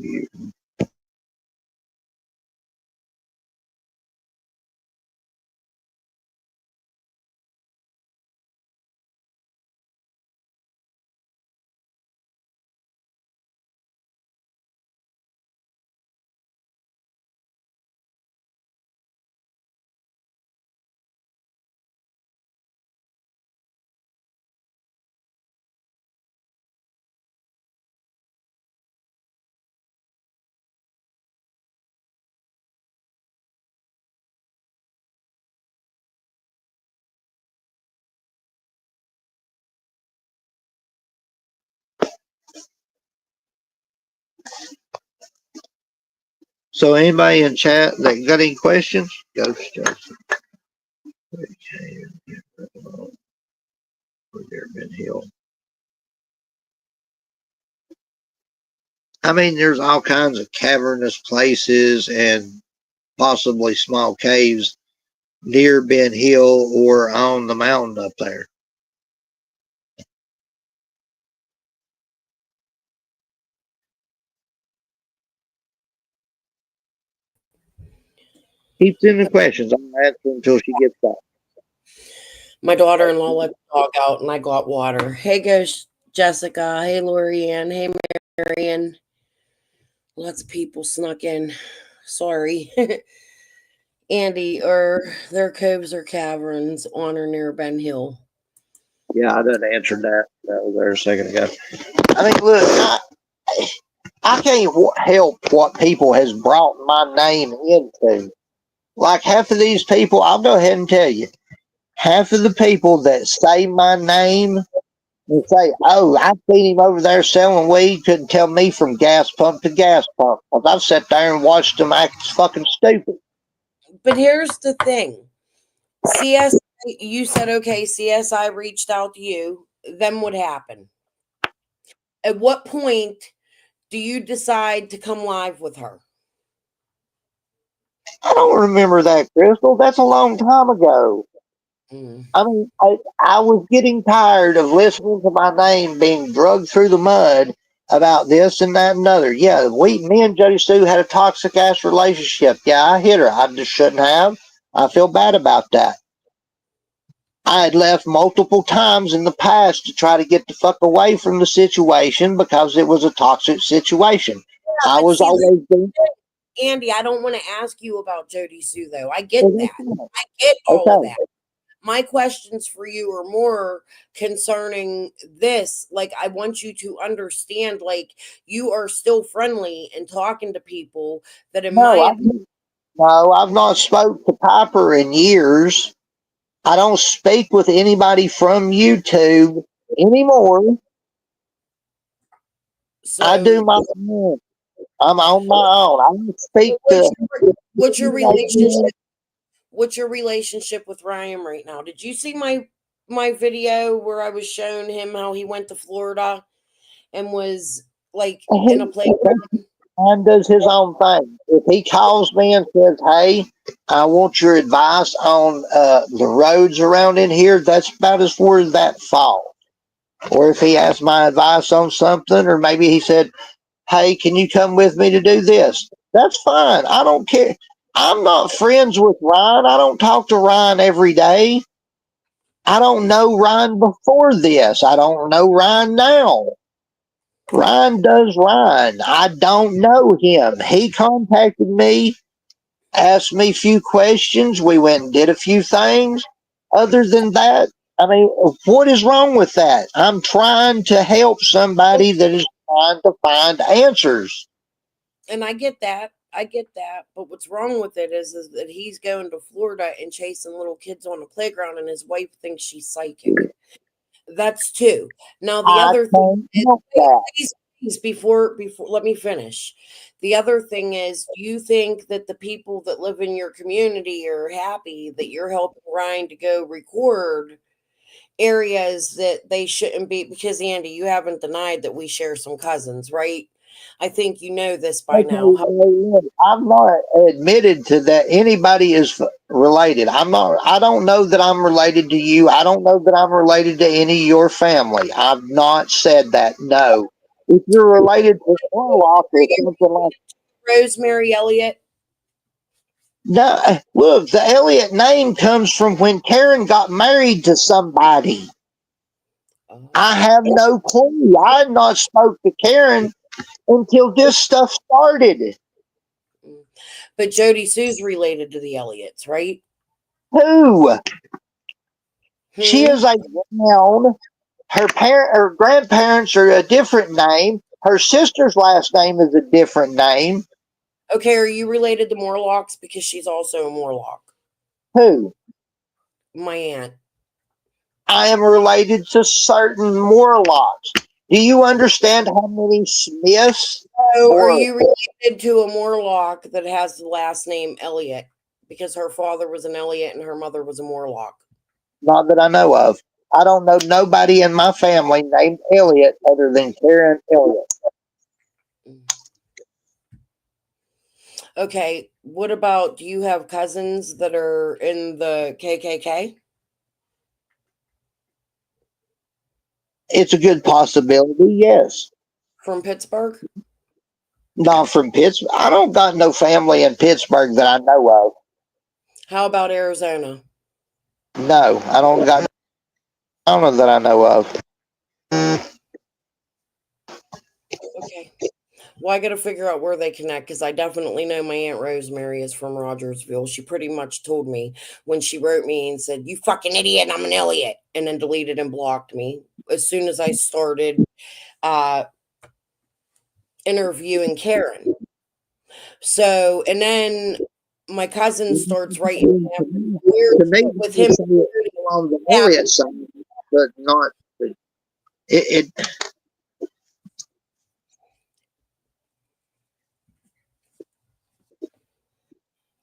S5: So, anybody in chat that got any questions? Ghost Jason. Hill. I mean, there's all kinds of cavernous places and possibly small caves near Ben Hill or on the mountain up there. Keep sending questions. I'm gonna answer until she gets back.
S4: My daughter-in-law let the dog out and I got water. Hey, Ghost Jessica. Hey, Lorianne. Hey, Marion. Lots of people snuck in. Sorry. Andy, or their coves or caverns on or near Ben Hill.
S5: Yeah, I done answered that. That was there a second ago. I mean, look, I can't help what people has brought my name into. Like half of these people, I'll go ahead and tell you, half of the people that say my name and say, "Oh, I've seen him over there selling weed," couldn't tell me from gas pump to gas pump. Because I've sat there and watched them act fucking stupid.
S4: But here's the thing. CSI, you said, okay, CSI reached out to you. Then what happened? At what point do you decide to come live with her?
S5: I don't remember that, Crystal. That's a long time ago.
S4: Mm.
S5: I mean, I was getting tired of listening to my name being drugged through the mud about this and that and other. Yeah, me and Jody Sue had a toxic ass relationship. Yeah, I hit her. I just shouldn't have. I feel bad about that. I had left multiple times in the past to try to get the fuck away from the situation because it was a toxic situation.
S4: Yeah,
S5: I
S4: but
S5: was
S4: see,
S5: always doing.
S4: Andy, I don't want to ask you about Jody Sue though. I get
S5: Okay.
S4: that. I get all of that. My questions for you are more concerning this. Like, I want you to understand, like, you are still friendly and talking to people that, in
S5: No,
S4: my
S5: no, I've not spoke to Piper in years. I don't speak with anybody from YouTube anymore. I do
S4: so
S5: my own. I'm on my own. I don't speak
S4: what's
S5: to.
S4: what's your relationship? What's your relationship with Ryan right now? Did you see my video where I was showing him how he went to Florida and was like in a playground?
S5: Ryan does his own thing. If he calls me and says, "Hey, I want your advice on the roads around in here," that's about as far as that falls. Or if he asks my advice on something, or maybe he said, "Hey, can you come with me to do this?" That's fine. I don't care. I'm not friends with Ryan. I don't talk to Ryan every day. I don't know Ryan before this. I don't know Ryan now. Ryan does Ryan. I don't know him. He contacted me, asked me a few questions. We went and did a few things. Other than that, I mean, what is wrong with that? I'm trying to help somebody that is trying to find answers.
S4: And I get that. I get that. But what's wrong with it is that he's going to Florida and chasing little kids on the playground, and his wife thinks she's psychic. That's two. Now the
S5: I
S4: other thing
S5: can't
S4: is,
S5: help that.
S4: please, before let me finish. The other thing is, do you think that the people that live in your community are happy that you're helping Ryan to go record areas that they shouldn't be? Because Andy, you haven't denied that we share some cousins, right? I think you know this by
S5: Okay,
S4: now.
S5: look, I've not admitted to that anybody is related. I'm not. I don't know that I'm related to you. I don't know that I'm related to any of your family. I've not said that. No. If you're related to Warlock or something like
S4: Rosemary Elliott.
S5: no, look, the Elliott name comes from when Karen got married to somebody. I
S4: Oh.
S5: have no clue. I had not spoke to Karen until this stuff started.
S4: Mm. But Jody Sue's related to the Elliots, right?
S5: Who? She
S4: Hmm.
S5: is a noun. Her grandparents are a different name. Her sister's last name is a different name.
S4: Okay, are you related to Morlocks? Because she's also a Morlock.
S5: Who?
S4: My aunt.
S5: I am related to certain Morlocks. Do you understand how many Smiths
S4: So, are
S5: or
S4: you related to a Morlock that has the last name Elliot? Because her father was an Elliot and her mother was a Morlock.
S5: not that I know of? I don't know nobody in my family named Elliot other than Karen Elliott.
S4: Mm. Okay, what about, do you have cousins that are in the KKK
S5: It's a good possibility, yes.
S4: from Pittsburgh?
S5: Not from Pittsburgh. I don't got no family in Pittsburgh that I know of.
S4: How about Arizona?
S5: No, I don't got none that I know of.
S4: Okay. Well, I got to figure out where they connect because I definitely know my Aunt Rosemary is from Rogersville. She pretty much told me when she wrote me and said, "You fucking idiot, I'm an Elliot," and then deleted and blocked me as soon as I started uh, interviewing Karen. So, and then my cousin starts writing me after some weird
S5: To me,
S4: shit with him.
S5: it's on the
S4: Yeah.
S5: Elliott side, but not. It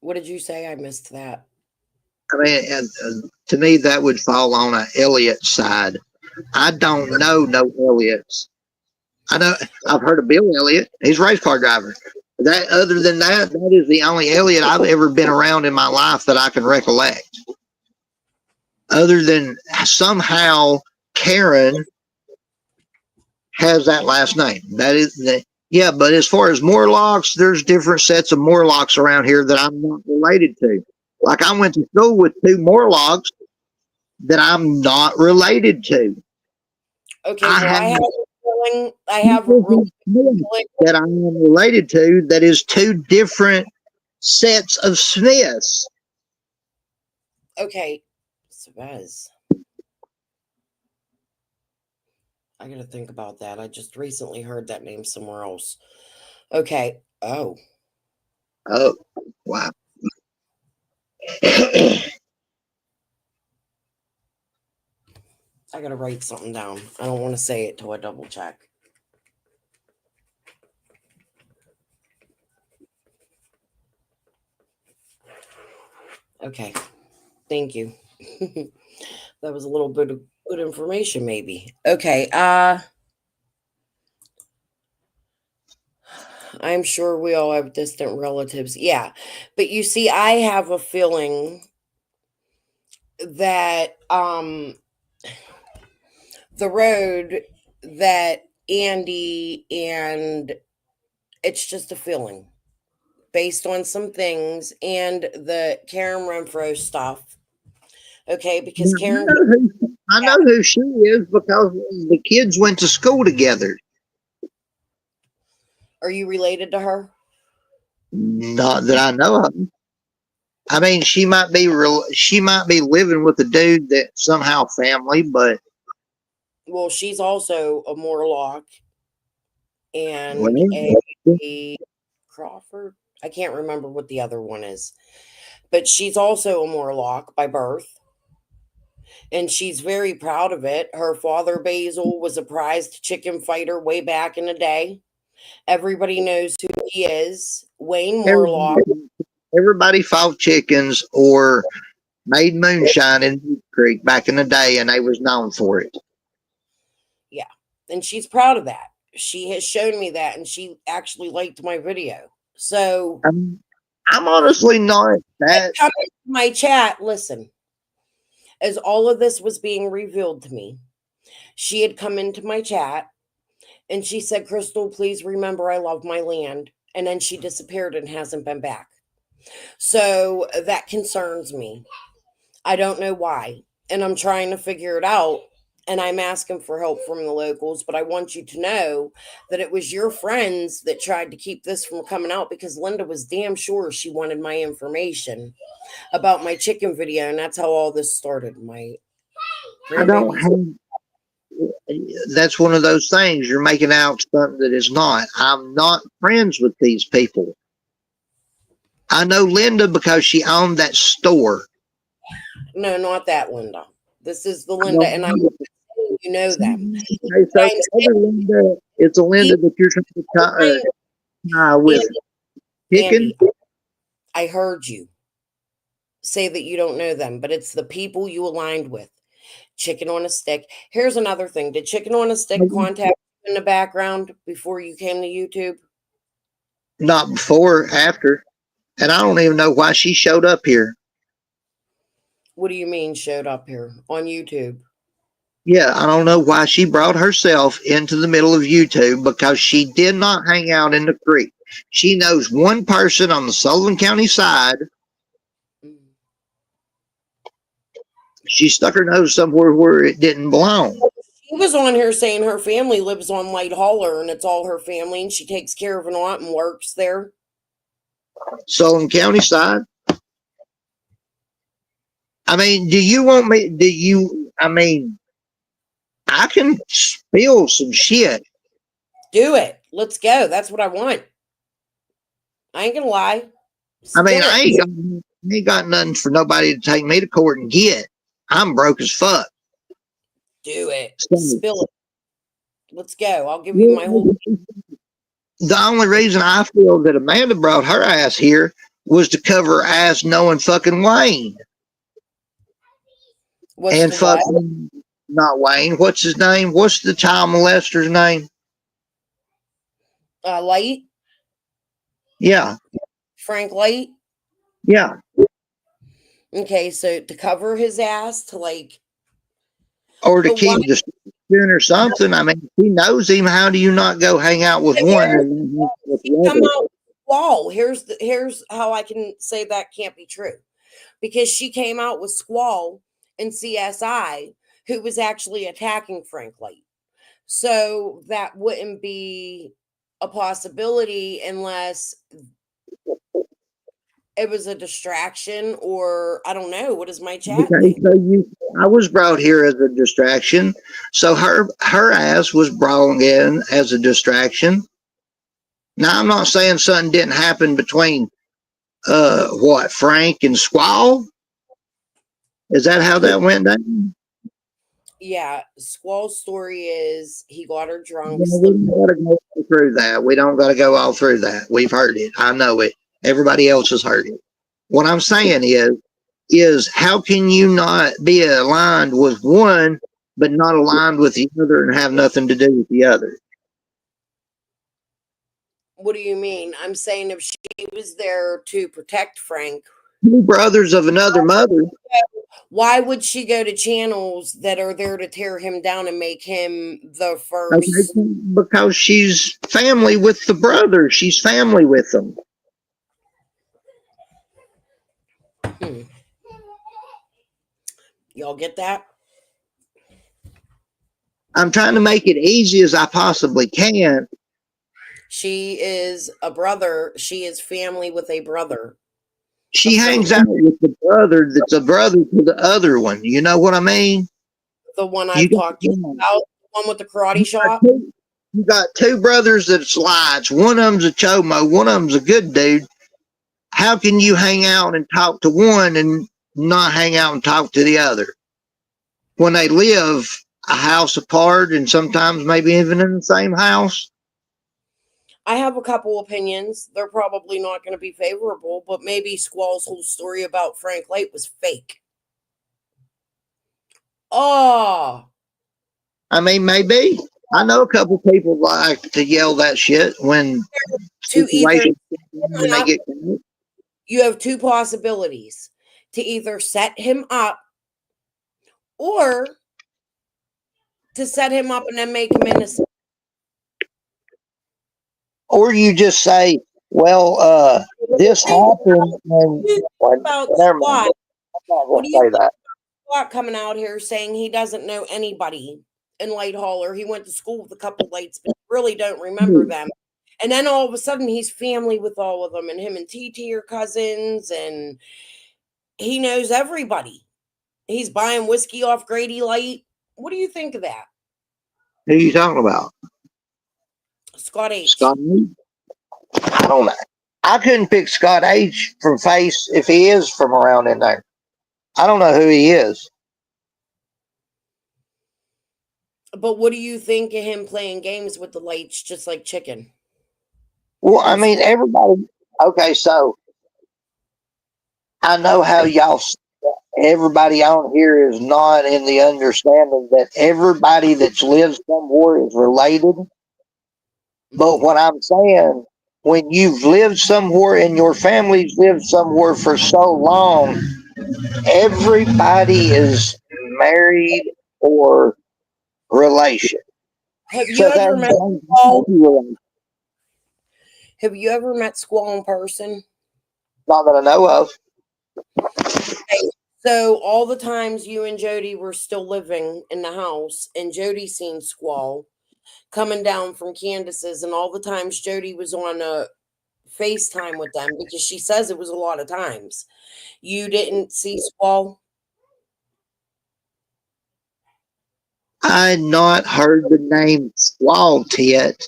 S4: What did you say? I missed that.
S5: I mean, to me, that would fall on a Elliott side. I don't know no Elliots. I know I've heard of Bill Elliott. He's a race car driver. That other than that, that is the only Elliot I've ever been around in my life that I can recollect. Other than somehow Karen has that last name. That is the yeah, but as far as Morlocks, there's different sets of Morlocks around here that I'm not related to. Like I went to school with two Morlocks that I'm not related to.
S4: Okay,
S5: I
S4: well,
S5: have
S4: I have a feeling. I have a really feeling.
S5: that I am related to that is two different sets of Smiths.
S4: Okay, Savez. I gotta think about that. I just recently heard that name somewhere else. Okay. Oh,
S5: Oh, wow.
S4: I gotta write something down. I don't want to say it till I double check. Okay. Thank you. That was a little bit of good information, maybe. Okay. I'm sure we all have distant relatives. Yeah. But you see, I have a feeling that the road that Andy and it's just a feeling based on some things and the Karen Renfro stuff. Okay, because Karen,
S5: I know who she is because the kids went to school together.
S4: are you related to her?
S5: Not that I know of. I mean, she might be living with a dude that somehow family, but
S4: Well, she's also a Morlock and
S5: well,
S4: a Crawford. I can't remember what the other one is, but she's also a Morlock by birth. And she's very proud of it. Her father, Basil, was a prized chicken fighter way back in the day. Everybody knows who he is. Wayne Morlock.
S5: everybody fought chickens or made moonshine in Deep Creek back in the day, and they was known for it.
S4: Yeah. And she's proud of that. She has shown me that, and she actually liked my video. So
S5: I'm honestly not that.
S4: come into my chat. Listen, as all of this was being revealed to me, she had come into my chat and she said, Crystal, please remember I love my land. And then she disappeared and hasn't been back. So that concerns me. I don't know why. And I'm trying to figure it out. And I'm asking for help from the locals. But I want you to know that it was your friends that tried to keep this from coming out because Linda was damn sure she wanted my information about my chicken video. And that's how all this started. My
S5: I don't
S4: grandbabies.
S5: have. That's one of those things you're making out something that is not. I'm not friends with these people. I know Linda because she owned that store.
S4: No, not that Linda. This is the
S5: I
S4: Linda,
S5: don't
S4: and
S5: know.
S4: you know them.
S5: Okay, so
S4: I'm
S5: the other Linda, it's a Linda that you're trying to tie with chicken.
S4: Andy, I heard you say that you don't know them, but it's the people you aligned with. Chicken on a Stick. Here's another thing. Did Chicken on a Stick contact you in the background before you came to YouTube?
S5: Not before, after. And I don't even know why she showed up here.
S4: What do you mean showed up here on YouTube?
S5: Yeah, I don't know why she brought herself into the middle of YouTube because she did not hang out in the creek. She knows one person on the Sullivan County side. She stuck her nose somewhere where it didn't belong.
S4: She was on here saying her family lives on Light Holler and it's all her family and she takes care of an aunt and works there.
S5: Sullivan County side. I mean, do you want me? I mean, I can spill some shit.
S4: Do it. Let's go. That's what I want. I ain't gonna lie.
S5: I mean,
S4: Spill
S5: I
S4: it.
S5: ain't got nothing for nobody to take me to court and get. I'm broke as fuck.
S4: Do it.
S5: So,
S4: Spill it. Let's go. I'll give you my whole.
S5: the only reason I feel that Amanda brought her ass here was to cover her ass knowing fucking Wayne.
S4: What's
S5: And
S4: the what?
S5: fucking, not Wayne, what's his name? What's the child molester's name?
S4: Light?
S5: Yeah,
S4: Frank Light.
S5: yeah.
S4: Okay, so to cover his ass, to like,
S5: Or to
S4: but why?
S5: keep distracting or something. I mean, he knows him. How do you not go hang out with one and then hang out with
S4: He
S5: the
S4: come
S5: other?
S4: out with Squall. Here's how I can say that can't be true, because she came out with Squall and CSI, who was actually attacking Frank Light. So that wouldn't be a possibility unless it was a distraction, or I don't know. What does my chat
S5: Okay,
S4: think?
S5: so I was brought here as a distraction. So her ass was brought in as a distraction. Now I'm not saying something didn't happen between what, Frank and Squall. Is that how that went down?
S4: Yeah, Squall's story is he got her drunk,
S5: Well, we
S4: slipped.
S5: don't got to go through that. We don't got to go all through that. We've heard it. I know it. Everybody else has heard it. What I'm saying is how can you not be aligned with one, but not aligned with the other and have nothing to do with the other?
S4: What do you mean? I'm saying if she was there to protect Frank,
S5: Two brothers of another mother.
S4: why would she go to channels that are there to tear him down and make him the
S5: Okay,
S4: first?
S5: because she's family with the brother. She's family with them.
S4: Hmm. Y'all get that?
S5: I'm trying to make it easy as I possibly can.
S4: She is a brother. She is family with a brother
S5: She
S4: of Frank,
S5: hangs out with the brother that's a brother to the other one. You know what I mean?
S4: the one
S5: You
S4: I've
S5: got,
S4: talked to you about, the one with the karate
S5: you got
S4: shop.
S5: two, you got two brothers that's lights. One of them's a chomo. One of them's a good dude. How can you hang out and talk to one and not hang out and talk to the other when they live a house apart and sometimes maybe even in the same house?
S4: I have a couple opinions. They're probably not going to be favorable, but maybe Squall's whole story about Frank Light was fake. Oh,
S5: I mean, maybe. I know a couple people like to yell that shit when
S4: to either
S5: situations when they get caught.
S4: you have two possibilities: to either set him up or to set him up and then make him innocent.
S5: Or you just say, well, this happened and well,
S4: About
S5: never mind.
S4: Squat.
S5: I'm not
S4: What
S5: going
S4: do
S5: to
S4: you
S5: say
S4: think
S5: that.
S4: about Squat coming out here saying he doesn't know anybody in Light Hall, or he went to school with a couple lights, but really don't remember them? And then all of a sudden he's family with all of them, and him and TT are cousins, and he knows everybody. He's buying whiskey off Grady Light. What do you think of that?
S5: Who are you talking about?
S4: Scott H.
S5: Scott H? I don't know. I couldn't pick Scott H from face if he is from around in there. I don't know who he is.
S4: But what do you think of him playing games with the lights just like chicken?
S5: Well, I
S4: And
S5: mean, everybody. Okay, so I know how everybody on here is not in the understanding that everybody that's lived somewhere is related. But what I'm saying, when you've lived somewhere and your family's lived somewhere for so long, everybody is married or relation.
S4: have you
S5: So that
S4: ever met Squall?
S5: not
S4: Have you ever met Squall in person?
S5: that I know of.
S4: So all the times you and Jody were still living in the house, and Jody seen Squall coming down from Candace's, and all the times Jody was on a FaceTime with them, because she says it was a lot of times. You didn't see Squall?
S5: I had not heard the name Squall yet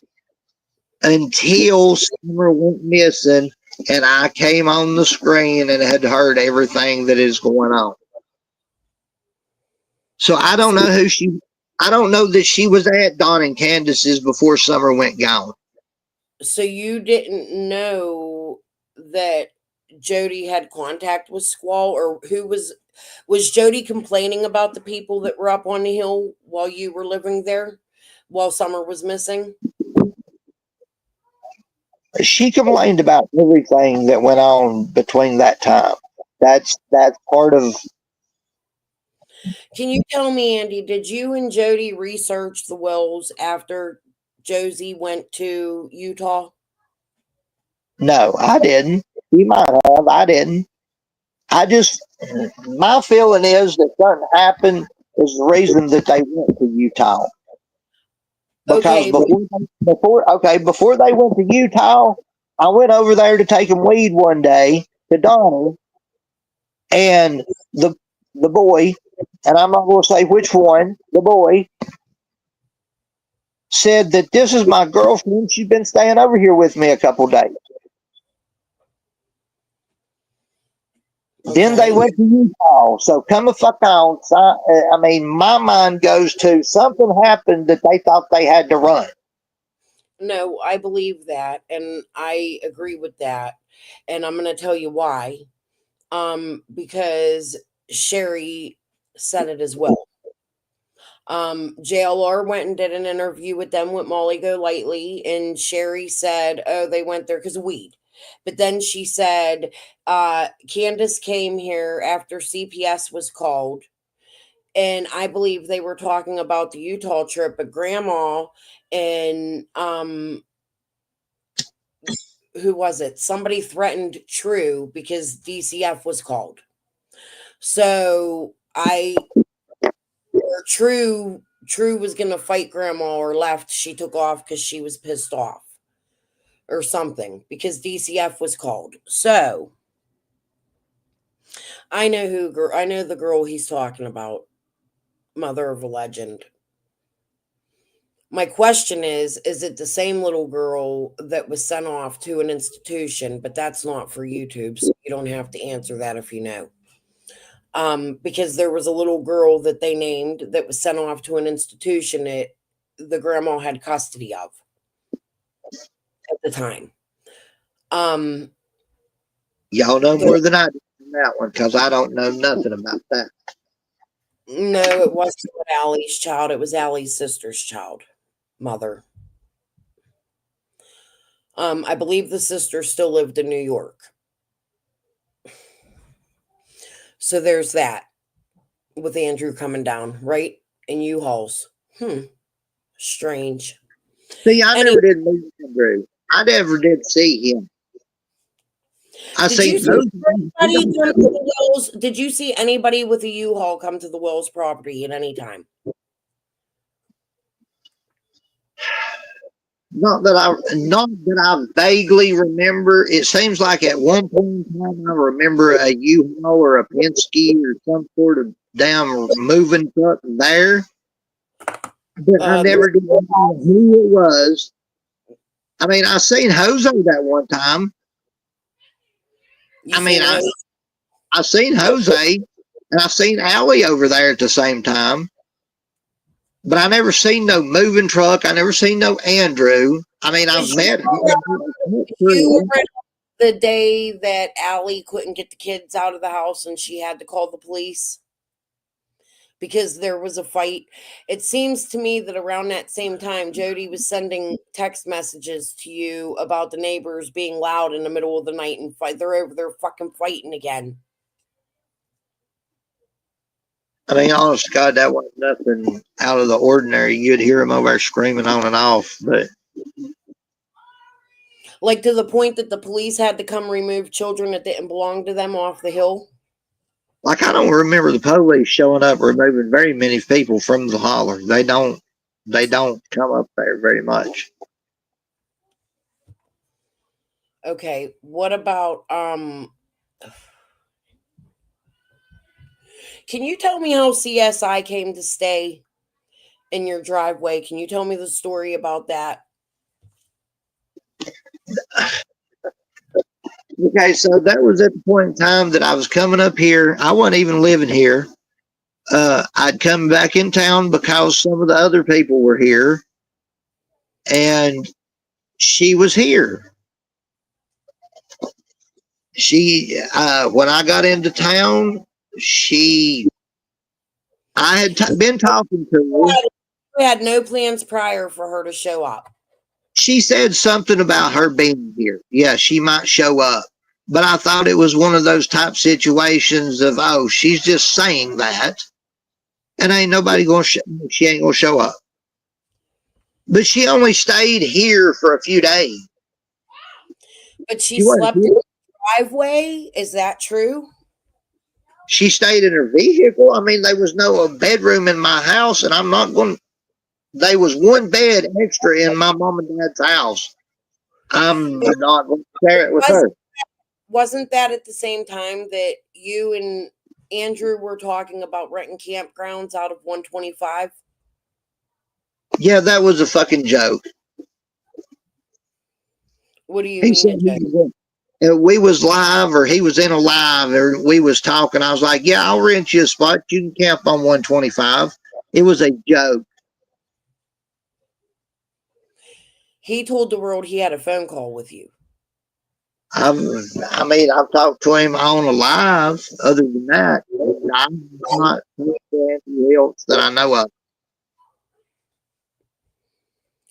S5: until Summer went missing and I came on the screen and had heard everything that is going on. So I don't
S4: So,
S5: know I don't know that she was at Dawn and Candace's before Summer went gone.
S4: so you didn't know that Jody had contact with Squall, or who was Jody complaining about the people that were up on the hill while you were living there, while Summer was missing?
S5: She complained about everything that went on between that time. That's part of.
S4: Can you tell me, Andy, did you and Jody research the Wells after Josie went to Utah?
S5: No, I didn't. She might have. I didn't. I just, my feeling is that something happened is the reason that they went to Utah. Because
S4: Okay,
S5: before they went to Utah, I went over there to take them weed one day to Donnie and the boy, and I'm not going to say which one. The boy said that this is my girlfriend. She's been staying over here with me a couple days. Then they
S4: okay.
S5: went to Utah. So come the fuck on. I mean, my mind goes to something happened that they thought they had to run.
S4: No, I believe that, and I agree with that. And I'm going to tell you why. Because Sherry said it as well. JLR went and did an interview with them with Molly Golightly, and Sherry said, oh, they went there because of weed. But then she said, Candace came here after CPS was called. And I believe they were talking about the Utah trip, but grandma and who was it? Somebody threatened True because DCF was called. So True was gonna fight grandma or left. She took off because she was pissed off or something because DCF was called. So I know the girl he's talking about, mother of a legend. My question is it the same little girl that was sent off to an institution? But that's not for YouTube, so you don't have to answer that if you know. Because there was a little girl that they named that was sent off to an institution that the grandma had custody of at the time.
S5: Y'all know more than I do on that one because I don't know nothing about that.
S4: No, it wasn't Allie's child. It was Allie's sister's child, mother. I believe the sister still lived in New York. So there's that with Andrew coming down, right? In U-Hauls. Strange.
S5: See, I never did meet Andrew. I never did see him.
S4: Did you see anybody come to the Wells? Did you see anybody with a U-Haul come to the Wells property at any time?
S5: Not that I vaguely remember. It seems like at one point in time I remember a U-Haul or a Penske or some sort of damn moving truck there. But I never did know who it was. I mean, I seen Jose that one time. I seen Jose and I seen Allie over there at the same time. But I never seen no moving truck. I never seen no Andrew. I mean, I've met
S4: you the day that Allie couldn't get the kids out of the house and she had to call the police because there was a fight. It seems to me that around that same time, Jody was sending text messages to you about the neighbors being loud in the middle of the night and fight. They're over there fucking fighting again.
S5: I mean, honest to God, that wasn't nothing out of the ordinary. You'd hear them over there screaming on and off, but
S4: like to the point that the police had to come remove children that didn't belong to them off the hill.
S5: Like I don't remember the police showing up removing very many people from the holler. They don't come up there very much.
S4: Okay, what about can you tell me how CSI came to stay in your driveway? Can you tell me the story about that?
S5: Okay, so that was at the point in time that I was coming up here. I wasn't even living here. I'd come back in town because some of the other people were here, and she was here. She, when I got into town, I had been talking to her.
S4: We had no plans prior for her to show up.
S5: she said something about her being here. Yeah, she might show up. But I thought it was one of those type situations of, oh, she's just saying that. And ain't nobody going to, she ain't going to show up. But she only stayed here for a few days.
S4: But she
S5: She wasn't
S4: slept in
S5: here.
S4: the driveway. Is that true?
S5: She stayed in her vehicle. I mean, there was no bedroom in my house, and I'm not going. There was one bed extra in my mom and dad's house. I'm
S4: But
S5: not going to share it with
S4: was
S5: her.
S4: wasn't that at the same time that you and Andrew were talking about renting campgrounds out of 125?
S5: Yeah, that was a fucking joke.
S4: What do you
S5: He
S4: mean
S5: said
S4: a
S5: he
S4: joke?
S5: was we was live, or he was in a live, or we was talking. I was like, yeah, I'll rent you a spot. You can camp on 125. It was a joke.
S4: He told the world he had a phone call with you.
S5: I mean, I've talked to him on a live. Other than that, I'm not anybody else that I know of.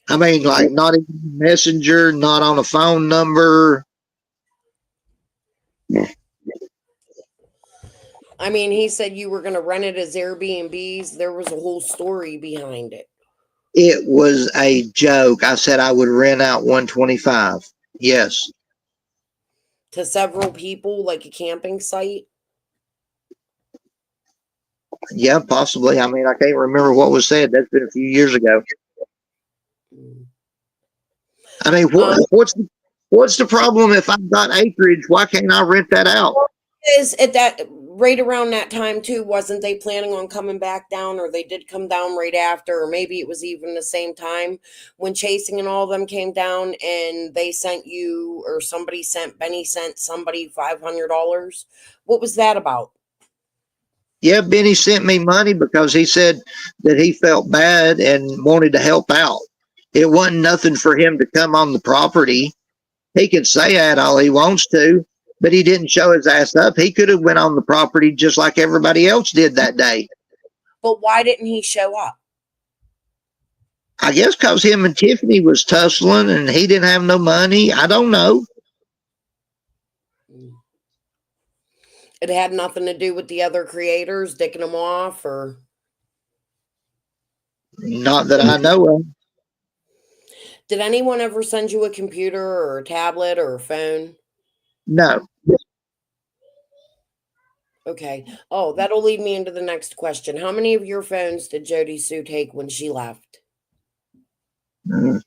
S5: I mean, like, not even messenger, not on a phone number.
S4: I mean, he said you were going to rent it as Airbnbs. There was a whole story behind it.
S5: It was a joke. I said I would rent out 125. Yes.
S4: To several people, like a camping site.
S5: Yeah, possibly. I mean, I can't remember what was said. That's been a few years ago. I mean, what's the problem if I've got acreage? Why can't I rent that out?
S4: Is at that right around that time too? Wasn't they planning on coming back down, or they did come down right after, or maybe it was even the same time when Chasing and all of them came down, and they sent you, or Benny sent somebody $500. What was that about?
S5: Yeah, Benny sent me money because he said that he felt bad and wanted to help out. It wasn't nothing for him to come on the property. He can say that all he wants to, but he didn't show his ass up. He could have went on the property just like everybody else did that day.
S4: But why didn't he show up?
S5: I guess because him and Tiffany was tussling and he didn't have no money. I don't know.
S4: It had nothing to do with the other creators dicking them off, or
S5: Not that I know of.
S4: did anyone ever send you a computer or a tablet or a phone?
S5: No.
S4: Okay. Oh, that'll lead me into the next question. How many of your phones did Jody Sue take when she left?
S5: Pretty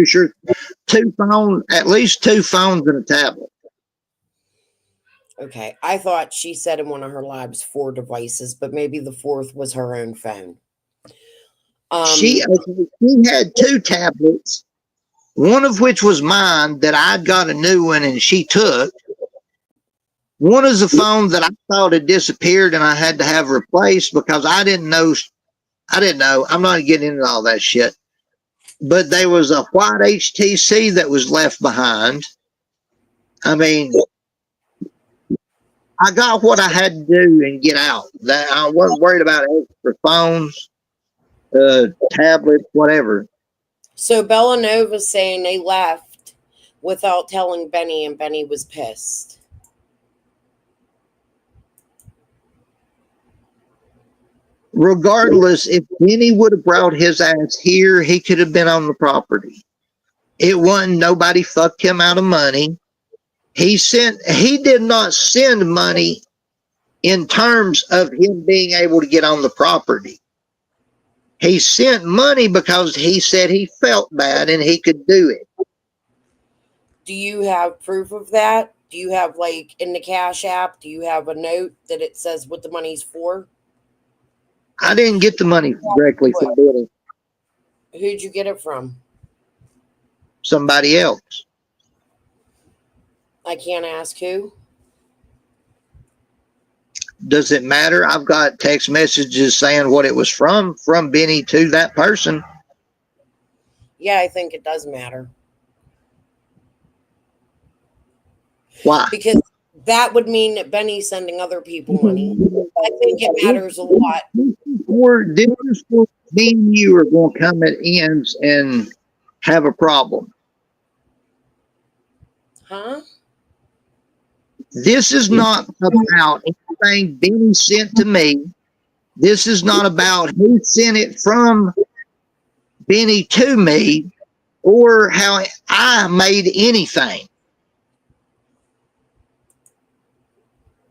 S5: sure at least two phones and a tablet.
S4: Okay. I thought she said in one of her lives 4 devices, but maybe the fourth was her own phone.
S5: She had 2 tablets, one of which was mine that I'd got a new one and she took. One is a phone that I thought had disappeared and I had to have replaced because I didn't know. I'm not getting into all that shit. But there was a white HTC that was left behind. I mean, I got what I had to do and get out. That I wasn't worried about extra phones, tablets, whatever.
S4: So Bellanova's saying they left without telling Benny, and Benny was pissed.
S5: Regardless, if Benny would have brought his ass here, he could have been on the property. It wasn't nobody fucked him out of money. He did not send money in terms of him being able to get on the property. He sent money because he said he felt bad and he could do it.
S4: Do you have proof of that? Do you have, like, in the Cash App, do you have a note that it says what the money's for?
S5: I didn't get the money directly from Benny.
S4: Who'd you get it from?
S5: Somebody else.
S4: I can't ask who.
S5: Does it matter? I've got text messages saying what it was from Benny to that person.
S4: Yeah, I think it does matter.
S5: Why?
S4: Because that would mean that Benny's sending other people money. I think it matters a lot.
S5: me and you are going to come at ends and have a problem.
S4: Huh?
S5: This is not about anything Benny sent to me. This is not about who sent it from Benny to me or how I made anything.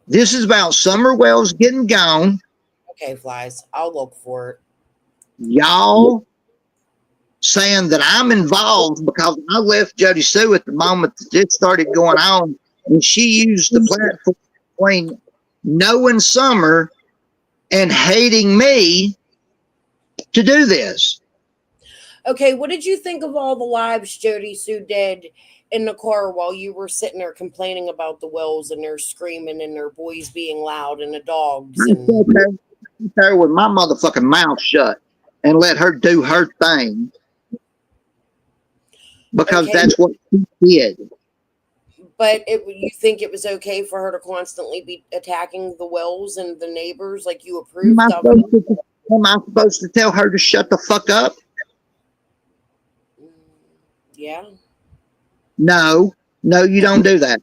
S5: This is about Summer Wells getting gone.
S4: Okay, Flies. I'll look for it.
S5: Y'all saying that I'm involved because I left Jody Sue at the moment that this started going on, and she used the platform between knowing Summer and hating me to do this.
S4: Okay, what did you think of all the lives Jody Sue did in the car while you were sitting there complaining about the Wells and they're screaming and their boys being loud and the dogs?
S5: I sat there with my motherfucking mouth shut and let her do her thing because
S4: Okay,
S5: that's what she did.
S4: but you think it was okay for her to constantly be attacking the Wells and the neighbors like you
S5: Am I
S4: approved of?
S5: supposed to tell her to shut the fuck up?
S4: Yeah.
S5: No, you don't do that.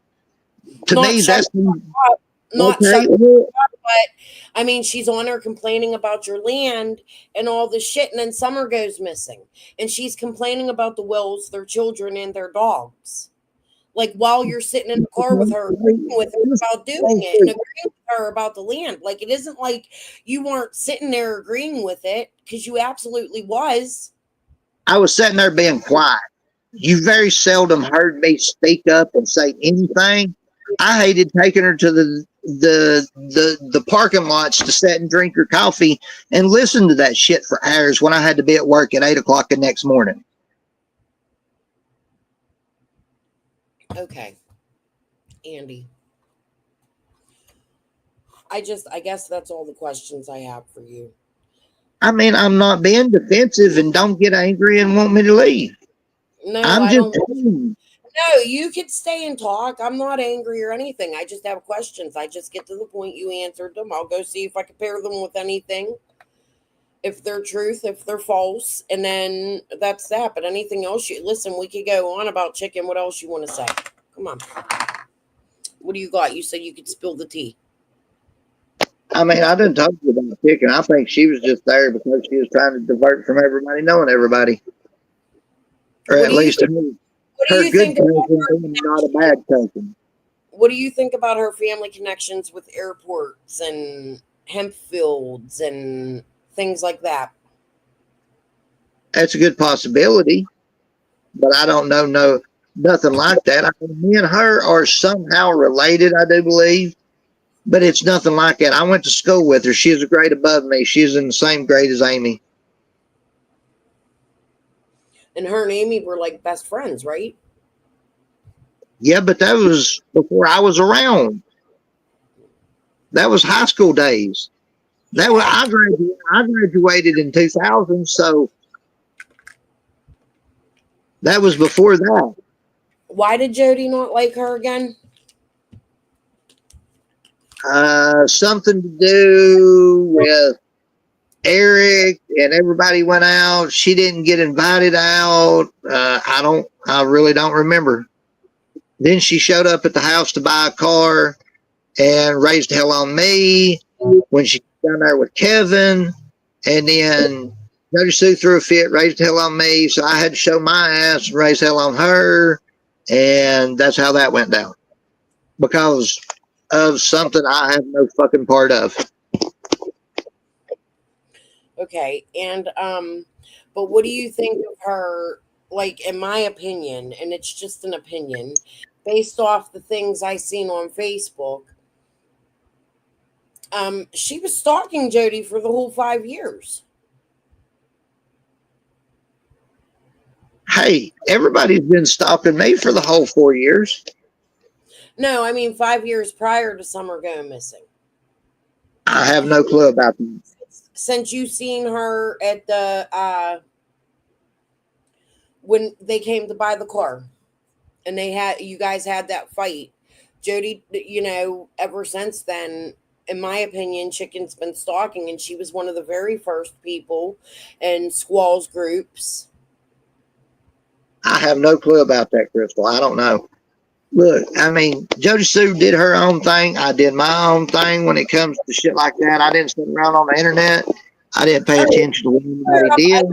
S5: To
S4: Not
S5: me,
S4: shut
S5: that's
S4: up, not
S5: okay.
S4: shut up, but I mean, she's on her complaining about your land and all this shit, and then Summer goes missing, and she's complaining about the Wills, their children, and their dogs. Like while you're sitting in the car with her, agreeing with her about doing it, and agreeing with her about the land. Like it isn't like you weren't sitting there agreeing with it because you absolutely was.
S5: I was sitting there being quiet. You very seldom heard me speak up and say anything. I hated taking her to the parking lots to sit and drink her coffee and listen to that shit for hours when I had to be at work at 8 o'clock the next morning.
S4: Okay, Andy. I guess that's all the questions I have for you.
S5: I mean, I'm not being defensive, and don't get angry and want me to leave.
S4: No,
S5: I'm
S4: I
S5: just
S4: don't. No, you could stay and talk. I'm not angry or anything. I just have questions. I just get to the point. You answered them. I'll go see if I can pair them with anything. If they're truth, if they're false, and then that's that. But anything else, you listen. We could go on about chicken. What else you want to say? Come on. What do you got? You said you could spill the tea.
S5: I mean, I didn't talk to you about chicken. I think she was just there because she was trying to divert from everybody knowing everybody, or
S4: What
S5: at
S4: do you
S5: least
S4: What do
S5: her
S4: you
S5: good
S4: think about
S5: cousin
S4: her
S5: being not a bad cousin.
S4: What do you think about her family connections with airports and hemp fields and things like that?
S5: That's a good possibility, but I don't know nothing like that. I mean, me and her are somehow related, I do believe, but it's nothing like that. I went to school with her. She's a grade above me. She's in the same grade as Amy.
S4: And her and Amy were like best friends, right?
S5: Yeah, but that was before I was around. That was high school days. That was
S4: Yeah.
S5: I graduated in 2000, so that was before that.
S4: Why did Jody not like her again?
S5: Something to do with Eric and everybody went out. She didn't get invited out. I really don't remember. Then she showed up at the house to buy a car and raised hell on me when she was down there with Kevin. And then Jody Sue threw a fit, raised hell on me. So I had to show my ass and raise hell on her. And that's how that went down because of something I have no fucking part of.
S4: Okay. And but what do you think of her, like in my opinion, and it's just an opinion, based off the things I seen on Facebook, she was stalking Jody for the whole 5 years.
S5: Hey, everybody's been stalking me for the whole 4 years.
S4: No, I mean 5 years prior to Summer going missing.
S5: I have no clue about that.
S4: Since you seen her at the when they came to buy the car and you guys had that fight, Jody, ever since then in my opinion, Chicken's been stalking, and she was one of the very first people in Squall's groups.
S5: I have no clue about that, Crystal. I don't know. Look, I mean, Jody Sue did her own thing. I did my own thing when it comes to shit like that. I didn't sit around on the internet. I didn't pay attention to what anybody did.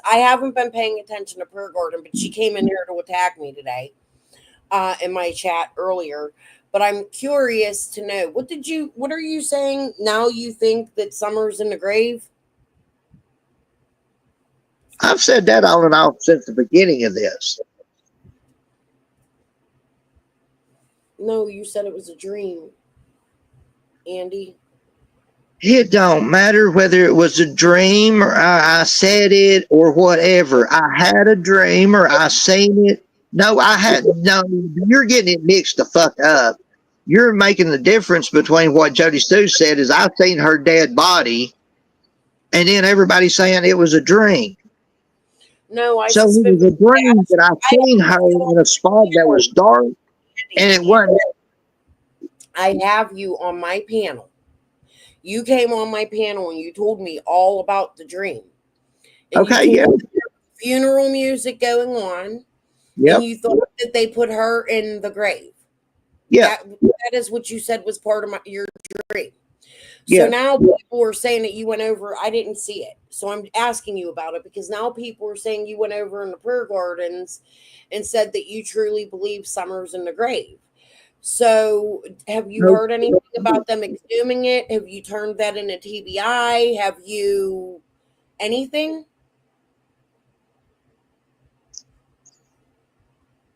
S4: I haven't been paying attention to Per Gordon, but she came in here to attack me today in my chat earlier. But I'm curious to know, what are you saying now? You think that Summer's in the grave?
S5: I've said that on and off since the beginning of this.
S4: No, you said it was a dream, Andy.
S5: It don't matter whether it was a dream or I said it or whatever. I had a dream or I seen it. No, you're getting it mixed the fuck up. You're making the difference between what Jody Stu said is I seen her dead body, and then everybody saying it was a dream.
S4: No,
S5: so it was a dream that I seen her in a spot that was dark, and it wasn't.
S4: I have you on my panel. You came on my panel and you told me all about the dream. And
S5: okay, yeah.
S4: Funeral music going on.
S5: Yeah.
S4: And you thought that they put her in the grave.
S5: Yeah.
S4: That is what you said was part of your dream.
S5: Yeah.
S4: So now people are saying that you went over. I didn't see it. So I'm asking you about it because now people are saying you went over in the prayer gardens and said that you truly believe Summer's in the grave. So have you heard anything about them exhuming it? Have you turned that into TBI? Have you anything?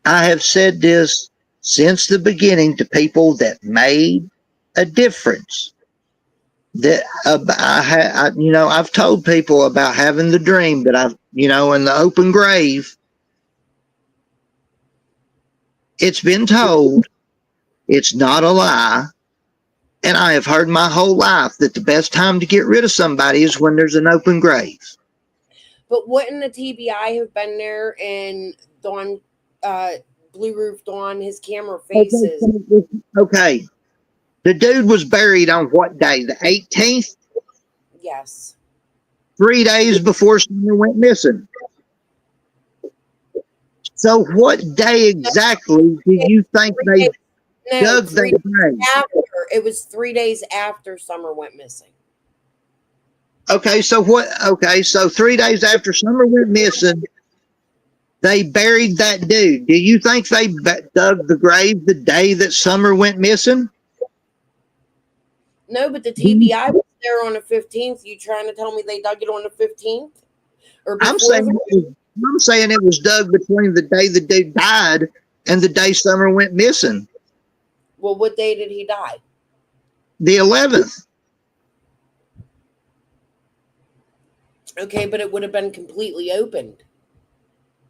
S5: I have said this since the beginning to people that made a difference. That I've told people about having the dream that I've, in the open grave. It's been told. It's not a lie. And I have heard my whole life that the best time to get rid of somebody is when there's an open grave.
S4: But wouldn't the TBI have been there and Dawn, Blue Roof Dawn, his camera faces?
S5: Okay. The dude was buried on what day? The 18th?
S4: Yes.
S5: 3 days before Summer went missing. So what day exactly do you think they dug that grave?
S4: It was 3 days after Summer went missing.
S5: Okay, so 3 days after Summer went missing, they buried that dude. Do you think they dug the grave the day that Summer went missing?
S4: No, but the TBI was there on the 15th. You trying to tell me they dug it on the 15th? Or
S5: I'm saying it was dug between the day the dude died and the day Summer went missing.
S4: Well, what day did he die?
S5: The 11th.
S4: Okay, but it would have been completely opened.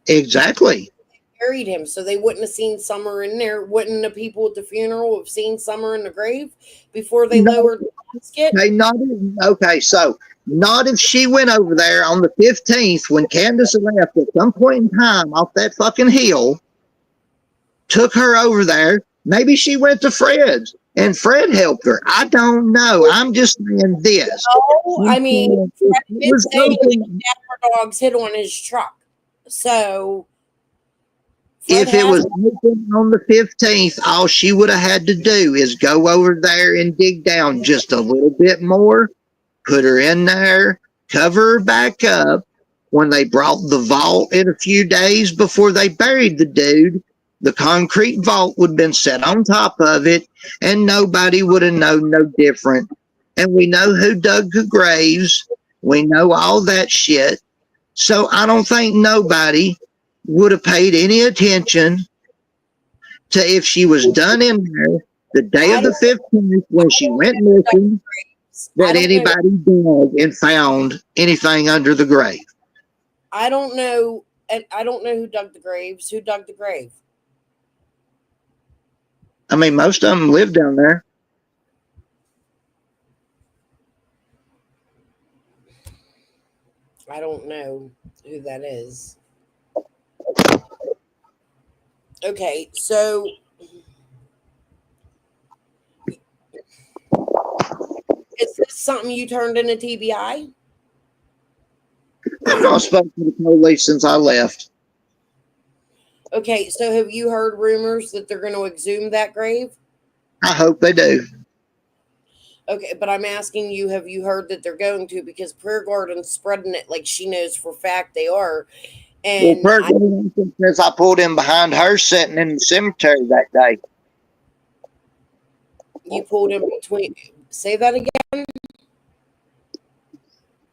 S5: Exactly.
S4: They buried him, so they wouldn't have seen Summer in there. Wouldn't the people at the funeral have seen Summer in the grave before they lowered the casket?
S5: So not if she went over there on the 15th when Candace left at some point in time off that fucking hill, took her over there. Maybe she went to Fred's and Fred helped her. I don't know. I'm just saying this.
S4: No, I mean, Fred did say that dogs hit on his truck. So
S5: if it was open on the 15th, all she would have had to do is go over there and dig down just a little bit more, put her in there, cover her back up. When they brought the vault in a few days before they buried the dude, the concrete vault would have been set on top of it, and nobody would have known no different. And we know who dug the graves. We know all that shit. So I don't think nobody would have paid any attention to if she was done in there the day of the 15th when she went missing, that anybody dug and found anything under the grave.
S4: I don't know. And I don't know who dug the graves. Who dug the grave?
S5: I mean, most of them live down there.
S4: I don't know who that is. Okay, so Is this something you turned into TBI?
S5: I've not spoken to the police since I left.
S4: Okay, so have you heard rumors that they're going to exhume that grave?
S5: I hope they do.
S4: Okay, but I'm asking you, have you heard that they're going to? Because Prayer Garden's spreading it like she knows for a fact they are.
S5: Well,
S4: And
S5: Perk says I pulled in behind her sitting in the cemetery that day.
S4: you pulled in between. Say that again.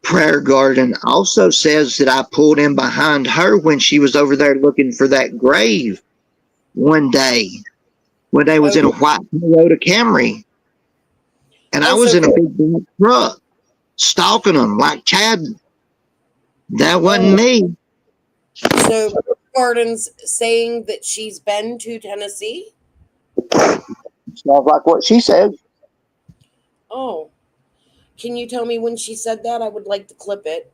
S5: Prayer Garden also says that I pulled in behind her when she was over there looking for that grave one day when they was in a white Toyota Camry. And I was in a big black truck stalking them like Chad. That wasn't me.
S4: So Prayer Garden's saying that she's been to Tennessee?
S5: Sounds like what she said.
S4: Oh. Can you tell me when she said that? I would like to clip it.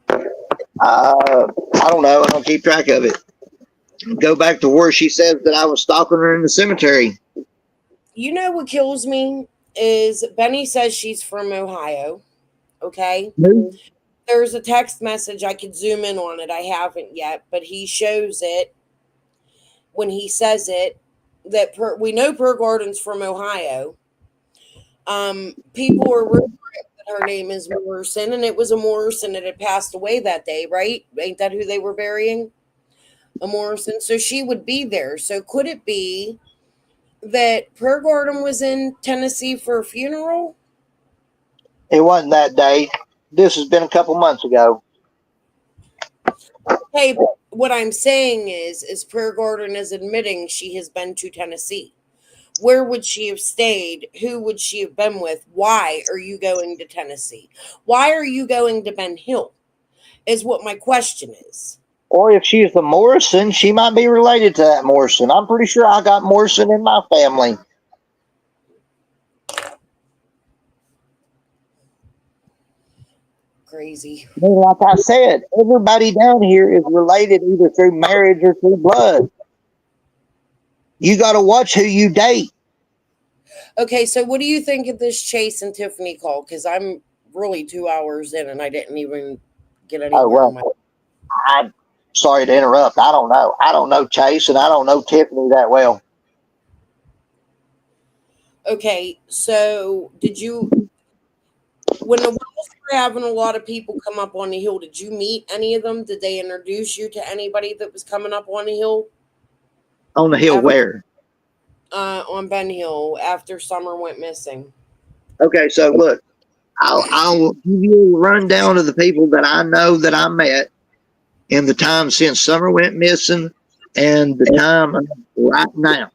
S5: I don't know. I don't keep track of it. Go back to where she says that I was stalking her in the cemetery.
S4: You know what kills me is Benny says she's from Ohio. Okay. There's a text message. I could zoom in on it. I haven't yet, but he shows it when he says it that we know Prayer Garden's from Ohio. People are rumoring that her name is Morrison, and it was a Morrison that had passed away that day, right? Ain't that who they were burying? A Morrison. So she would be there. So could it be that Prayer Garden was in Tennessee for a funeral?
S5: It wasn't that day. This has been a couple months ago.
S4: Hey, but what I'm saying is Prayer Garden is admitting she has been to Tennessee. Where would she have stayed? Who would she have been with? Why are you going to Tennessee? Why are you going to Ben Hill? Is what my question is.
S5: Or if she's the Morrison, she might be related to that Morrison. I'm pretty sure I got Morrison in my family.
S4: Crazy.
S5: Like I said, everybody down here is related either through marriage or through blood. You got to watch who you date.
S4: Okay, so what do you think of this Chase and Tiffany call? Because I'm really 2 hours in and I didn't even get anywhere.
S5: Oh, well, I'm sorry to interrupt. I don't know. I don't know Chase and I don't know Tiffany that well.
S4: Okay, so did you, when the Wells were having a lot of people come up on the hill, did you meet any of them? Did they introduce you to anybody that was coming up on the hill?
S5: On the hill where?
S4: On Ben Hill after Summer went missing.
S5: Okay, so look, I'll give you a rundown of the people that I know that I met in the time since Summer went missing and the time right now.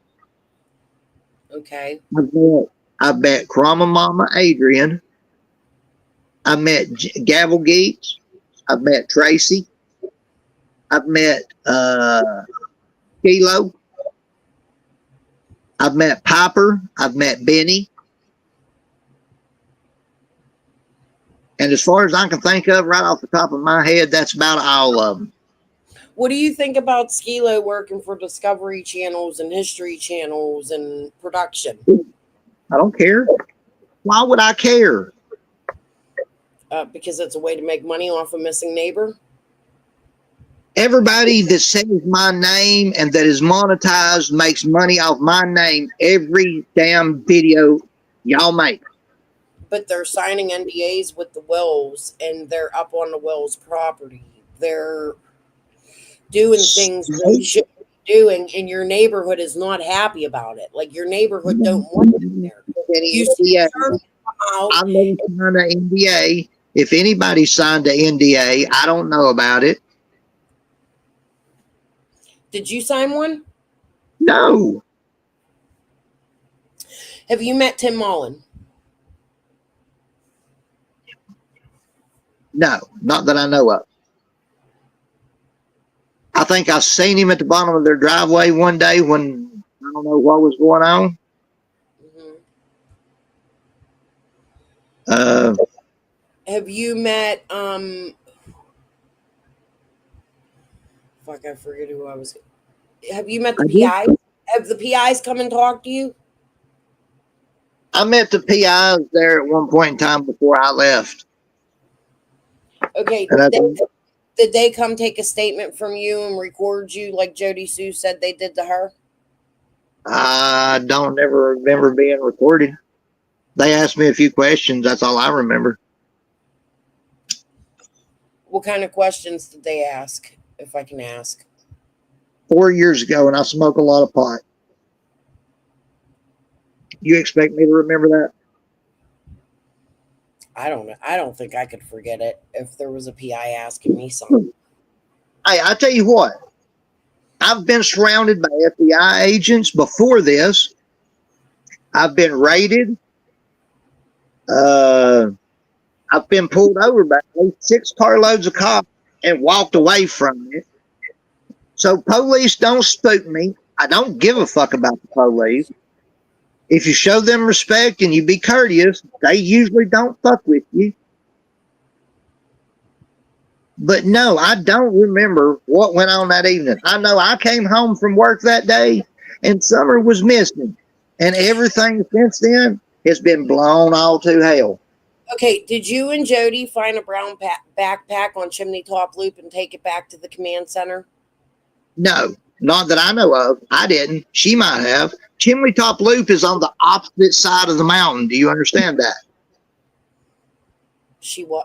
S4: Okay.
S5: I met Crama Mama Adrian. I met Gavel Geeks. I've met Tracy. I've met Kilo. I've met Piper. I've met Benny. And as far as I can think of right off the top of my head, that's about all of them.
S4: What do you think about Skilo working for Discovery Channels and History Channels and production?
S5: I don't care. Why would I care?
S4: Because it's a way to make money off a missing neighbor.
S5: Everybody that says my name and that is monetized makes money off my name every damn video y'all make.
S4: But they're signing NDAs with the Wells and they're up on the Wells property. They're doing things they shouldn't be doing, and your neighborhood is not happy about it. Like your neighborhood don't want it there. You see
S5: I've never signed an NDA. If anybody signed an NDA, I don't know about it.
S4: Did you sign one?
S5: No.
S4: Have you met Tim Mullen?
S5: No, not that I know of. I think I seen him at the bottom of their driveway one day when I don't know what was going on.
S4: Have you met fuck, I forget who I was. Have you met the PIs? Have the PIs come and talk to you?
S5: I met the PIs there at one point in time before I left.
S4: Okay,
S5: And
S4: did they come take a statement from you and record you like Jody Sue said they did to her?
S5: I don't ever remember being recorded. They asked me a few questions. That's all I remember.
S4: What kind of questions did they ask, if I can ask?
S5: 4 years ago, and I smoke a lot of pot. You expect me to remember that?
S4: I don't know. I don't think I could forget it if there was a PI asking me something.
S5: Hey, I tell you what. I've been surrounded by FBI agents before this. I've been raided. I've been pulled over by 6 carloads of cops and walked away from it. So police don't spook me. I don't give a fuck about the police. If you show them respect and you be courteous, they usually don't fuck with you. But no, I don't remember what went on that evening. I know I came home from work that day and Summer was missing. And everything since then has been blown all to hell.
S4: Okay, did you and Jody find a brown backpack on Chimney Top Loop and take it back to the command center?
S5: No, not that I know of. I didn't. She might have. Chimney Top Loop is on the opposite side of the mountain. Do you understand that?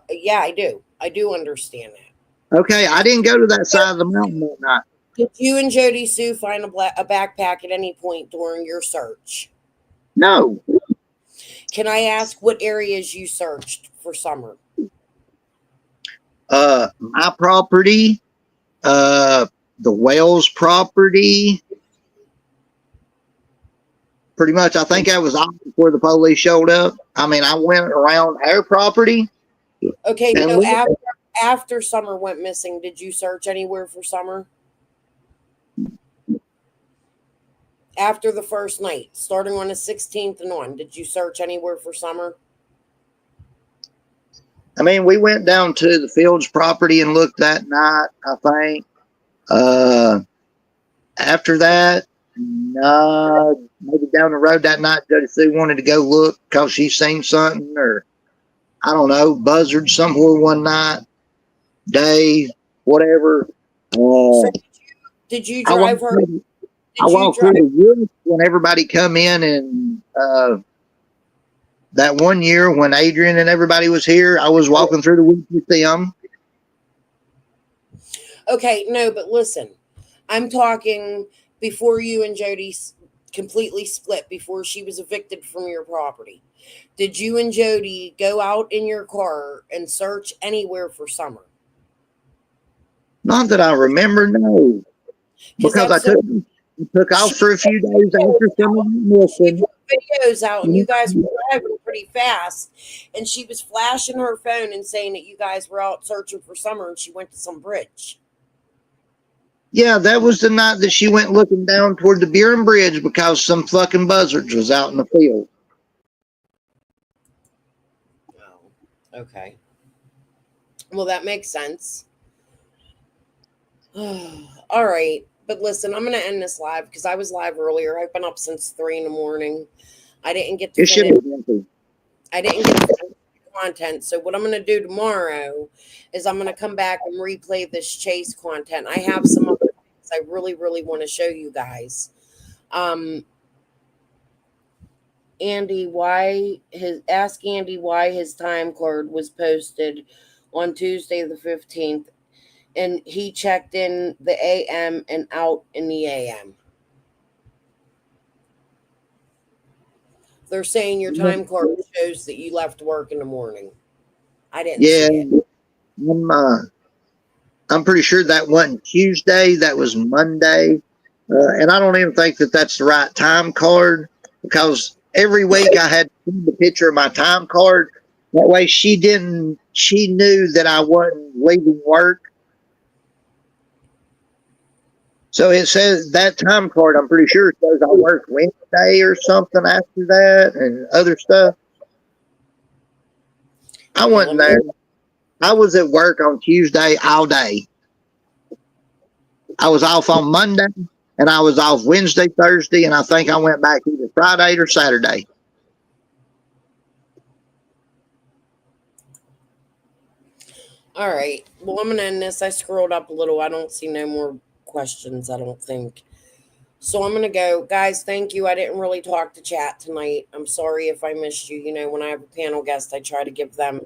S4: Yeah, I do. I do understand that.
S5: Okay, I didn't go to that side of the mountain that night.
S4: Did you and Jody Sue find a backpack at any point during your search?
S5: No.
S4: Can I ask what areas you searched for Summer?
S5: My property, the Wells property. Pretty much, I think I was off before the police showed up. I mean, I went around our property.
S4: Okay, so after Summer went missing, did you search anywhere for Summer? After the first night, starting on the 16th and on, did you search anywhere for Summer?
S5: I mean, we went down to the Fields property and looked that night, I think. After that, no, maybe down the road that night, Jody Sue wanted to go look because she seen something, or I don't know, buzzard somewhere one night, day, whatever.
S4: So did you drive her?
S5: I walked through the woods when everybody come in, and that one year when Adrian and everybody was here, I was walking through the woods with them.
S4: Okay, no, but listen, I'm talking before you and Jody completely split, before she was evicted from your property. Did you and Jody go out in your car and search anywhere for Summer?
S5: Not that I remember, no. Because I took off for a few days after Summer was missing.
S4: Videos out, and you guys were driving pretty fast, and she was flashing her phone and saying that you guys were out searching for Summer, and she went to some bridge.
S5: Yeah, that was the night that she went looking down toward the Buren Bridge because some fucking buzzards was out in the field.
S4: Oh, okay. Well, that makes sense. All right. But listen, I'm going to end this live because I was live earlier. I've been up since 3 a.m. I didn't get to finish content. So what I'm going to do tomorrow is I'm going to come back and replay this chase content. I have some other things I really, really want to show you guys. Ask Andy why his time card was posted on Tuesday the 15th. And he checked in the AM and out in the AM. They're saying your time card shows that you left work in the morning. I didn't see it.
S5: I'm pretty sure that wasn't Tuesday. That was Monday. And I don't even think that that's the right time card, because every week I had to send the picture of my time card. That way she knew that I wasn't leaving work. So it says that time card, I'm pretty sure it says I worked Wednesday or something after that and other stuff. I wasn't there. I was at work on Tuesday all day. I was off on Monday, and I was off Wednesday, Thursday, and I think I went back either Friday or Saturday.
S4: All right. Well, I'm going to end this. I scrolled up a little. I don't see no more questions, I don't think. So I'm going to go. Guys, thank you. I didn't really talk to chat tonight. I'm sorry if I missed you. You know, when I have a panel guest, I try to give them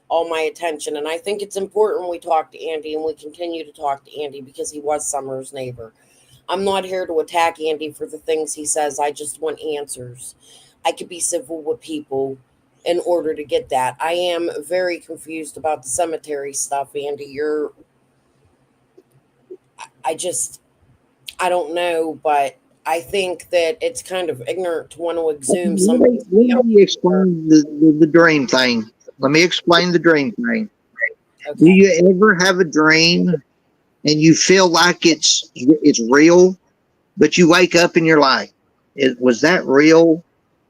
S4: all my attention. And I think it's important we talk to Andy and we continue to talk to Andy because he was Summer's neighbor. I'm not here to attack Andy for the things he says. I just want answers. I could be civil with people in order to get that. I am very confused about the cemetery stuff, Andy. I just, I don't know, but I think that it's kind of ignorant to want to exhume somebody's
S5: Let me
S4: family.
S5: explain the dream thing. Let me explain the dream thing. Do
S4: Okay.
S5: you ever have a dream and you feel like it's real, but you wake up and you're like, was that real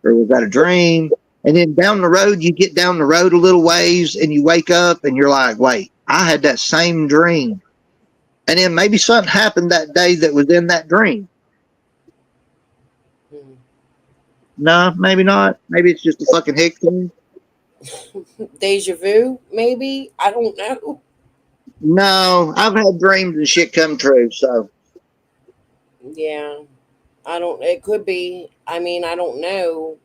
S5: or was that a dream? And then down the road, you get down the road a little ways and you wake up and you're like, wait, I had that same dream. And then maybe something happened that day that was in that dream.
S4: Hmm.
S5: No, maybe not. Maybe it's just a fucking hick thing.
S4: Deja vu, maybe? I don't know.
S5: No, I've had dreams and shit come true. So
S4: Yeah. I don't, it could be. I mean, I don't know.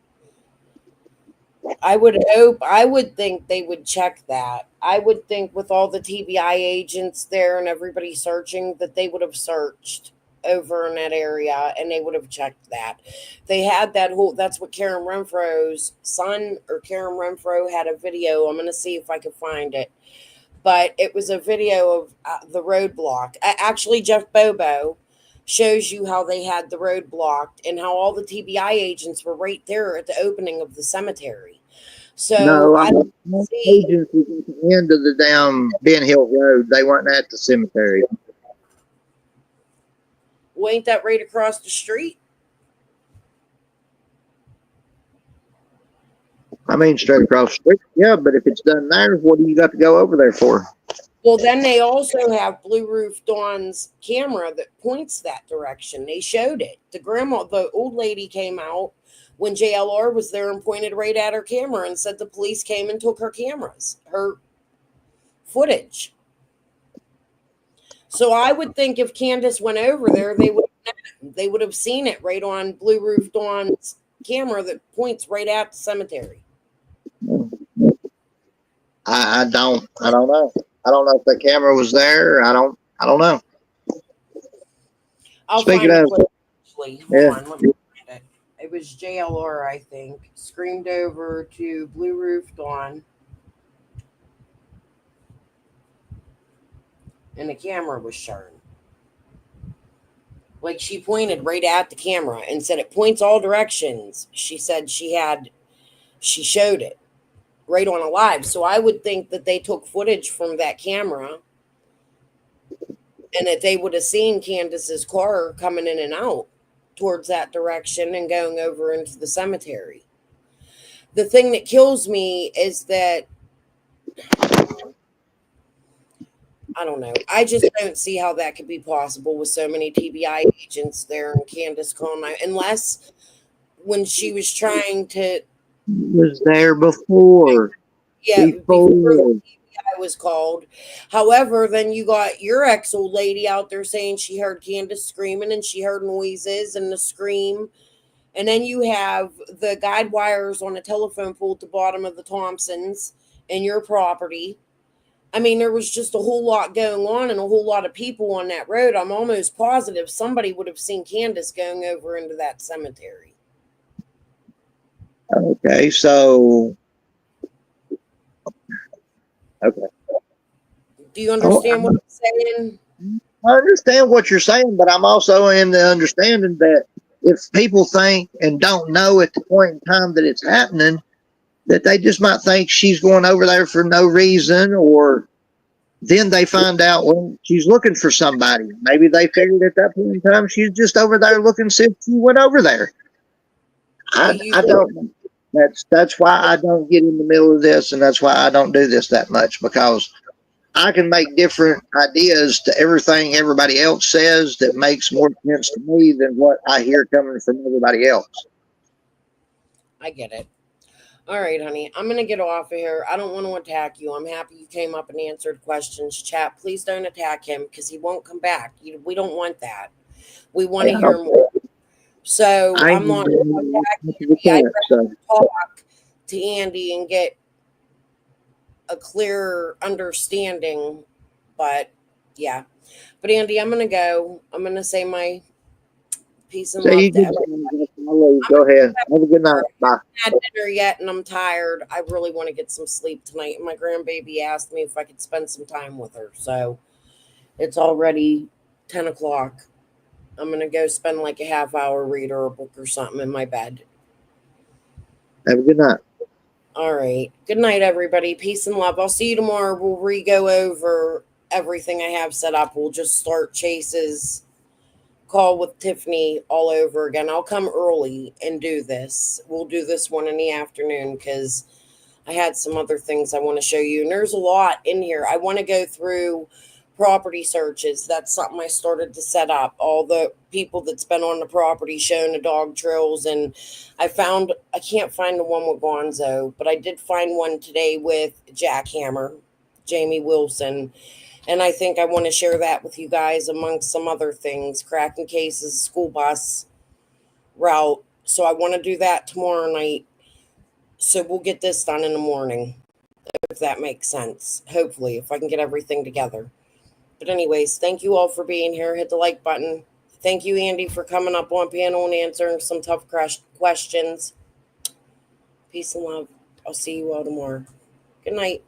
S4: I would hope, I would think they would check that. I would think with all the TBI agents there and everybody searching that they would have searched over in that area and they would have checked that. They had that whole, that's what Karen Renfro's son or Karen Renfro had a video. I'm going to see if I can find it. But it was a video of the roadblock. Actually, Jeff Bobo shows you how they had the road blocked and how all the TBI agents were right there at the opening of the cemetery. So
S5: no,
S4: I don't
S5: my
S4: see.
S5: agents was at the end of the damn Ben Hill Road. They weren't at the cemetery.
S4: Well, ain't that right across the street?
S5: I mean, straight across the street. Yeah, but if it's done there, what do you got to go over there for?
S4: Well, then they also have Blue Roof Dawn's camera that points that direction. They showed it. The old lady came out when JLR was there and pointed right at her camera and said the police came and took her cameras, her footage. So I would think if Candace went over there, they would have seen it right on Blue Roof Dawn's camera that points right at the cemetery.
S5: I don't know. I don't know if the camera was there. I don't know.
S4: I'll
S5: Speaking
S4: find the
S5: of,
S4: clip. Actually, hold
S5: yeah,
S4: on. Let me find it. It was JLR, I think, screamed over to Blue Roof Dawn, and the camera was shown. Like she pointed right at the camera and said it points all directions. She said she showed it right on a live. So I would think that they took footage from that camera and that they would have seen Candace's car coming in and out towards that direction and going over into the cemetery. The thing that kills me is that I don't know. I just don't see how that could be possible with so many TBI agents there and Candace calling out, unless when she was trying to,
S5: was there before.
S4: yeah, before
S5: Before.
S4: the TBI was called. However, then you got your ex old lady out there saying she heard Candace screaming and she heard noises and the scream. And then you have the guide wires on a telephone pole at the bottom of the Thompsons and your property. I mean, there was just a whole lot going on and a whole lot of people on that road. I'm almost positive somebody would have seen Candace going over into that cemetery.
S5: Okay, so okay.
S4: Do you
S5: Oh,
S4: understand what I'm saying?
S5: I understand what you're saying, but I'm also in the understanding that if people think and don't know at the point in time that it's happening, that they just might think she's going over there for no reason, or then they find out, well, she's looking for somebody. Maybe they figured at that point in time she's just over there looking since she went over there.
S4: But you
S5: I don't know. That's why I don't get in the middle of this, and that's why I don't do this that much, because I can make different ideas to everything everybody else says that makes more sense to me than what I hear coming from everybody else.
S4: I get it. All right, honey. I'm going to get off of here. I don't want to attack you. I'm happy you came up and answered questions. Chat, please don't attack him because he won't come back. We don't want that. We want to
S5: Yeah,
S4: hear more. So
S5: I
S4: I'm
S5: ain't
S4: not going to
S5: doing
S4: attack
S5: that,
S4: Andy. I'd
S5: so.
S4: rather talk to Andy and get a clear understanding. But yeah. But Andy, I'm going to go. I'm going to say my peace and
S5: So
S4: love
S5: you
S4: to
S5: can
S4: everybody.
S5: go ahead. Have a good night. Bye.
S4: Had dinner yet and I'm tired. I really want to get some sleep tonight. And my grandbaby asked me if I could spend some time with her. So it's already 10 o'clock. I'm going to go spend like a half hour, read her a book or something in my bed.
S5: Have a good night.
S4: All right. Good night, everybody. Peace and love. I'll see you tomorrow. We'll re-go over everything I have set up. We'll just start Chase's call with Tiffany all over again. I'll come early and do this. We'll do this one in the afternoon because I had some other things I want to show you. And there's a lot in here. I want to go through property searches. That's something I started to set up. All the people that's been on the property showing the dog trails. And I can't find the one with Gonzo, but I did find one today with Jackhammer, Jamie Wilson. And I think I want to share that with you guys amongst some other things. Cracking cases, school bus route. So I want to do that tomorrow night. So we'll get this done in the morning, if that makes sense. Hopefully, if I can get everything together. But anyways, thank you all for being here. Hit the like button. Thank you, Andy, for coming up on panel and answering some tough questions. Peace and love. I'll see you all tomorrow. Good night.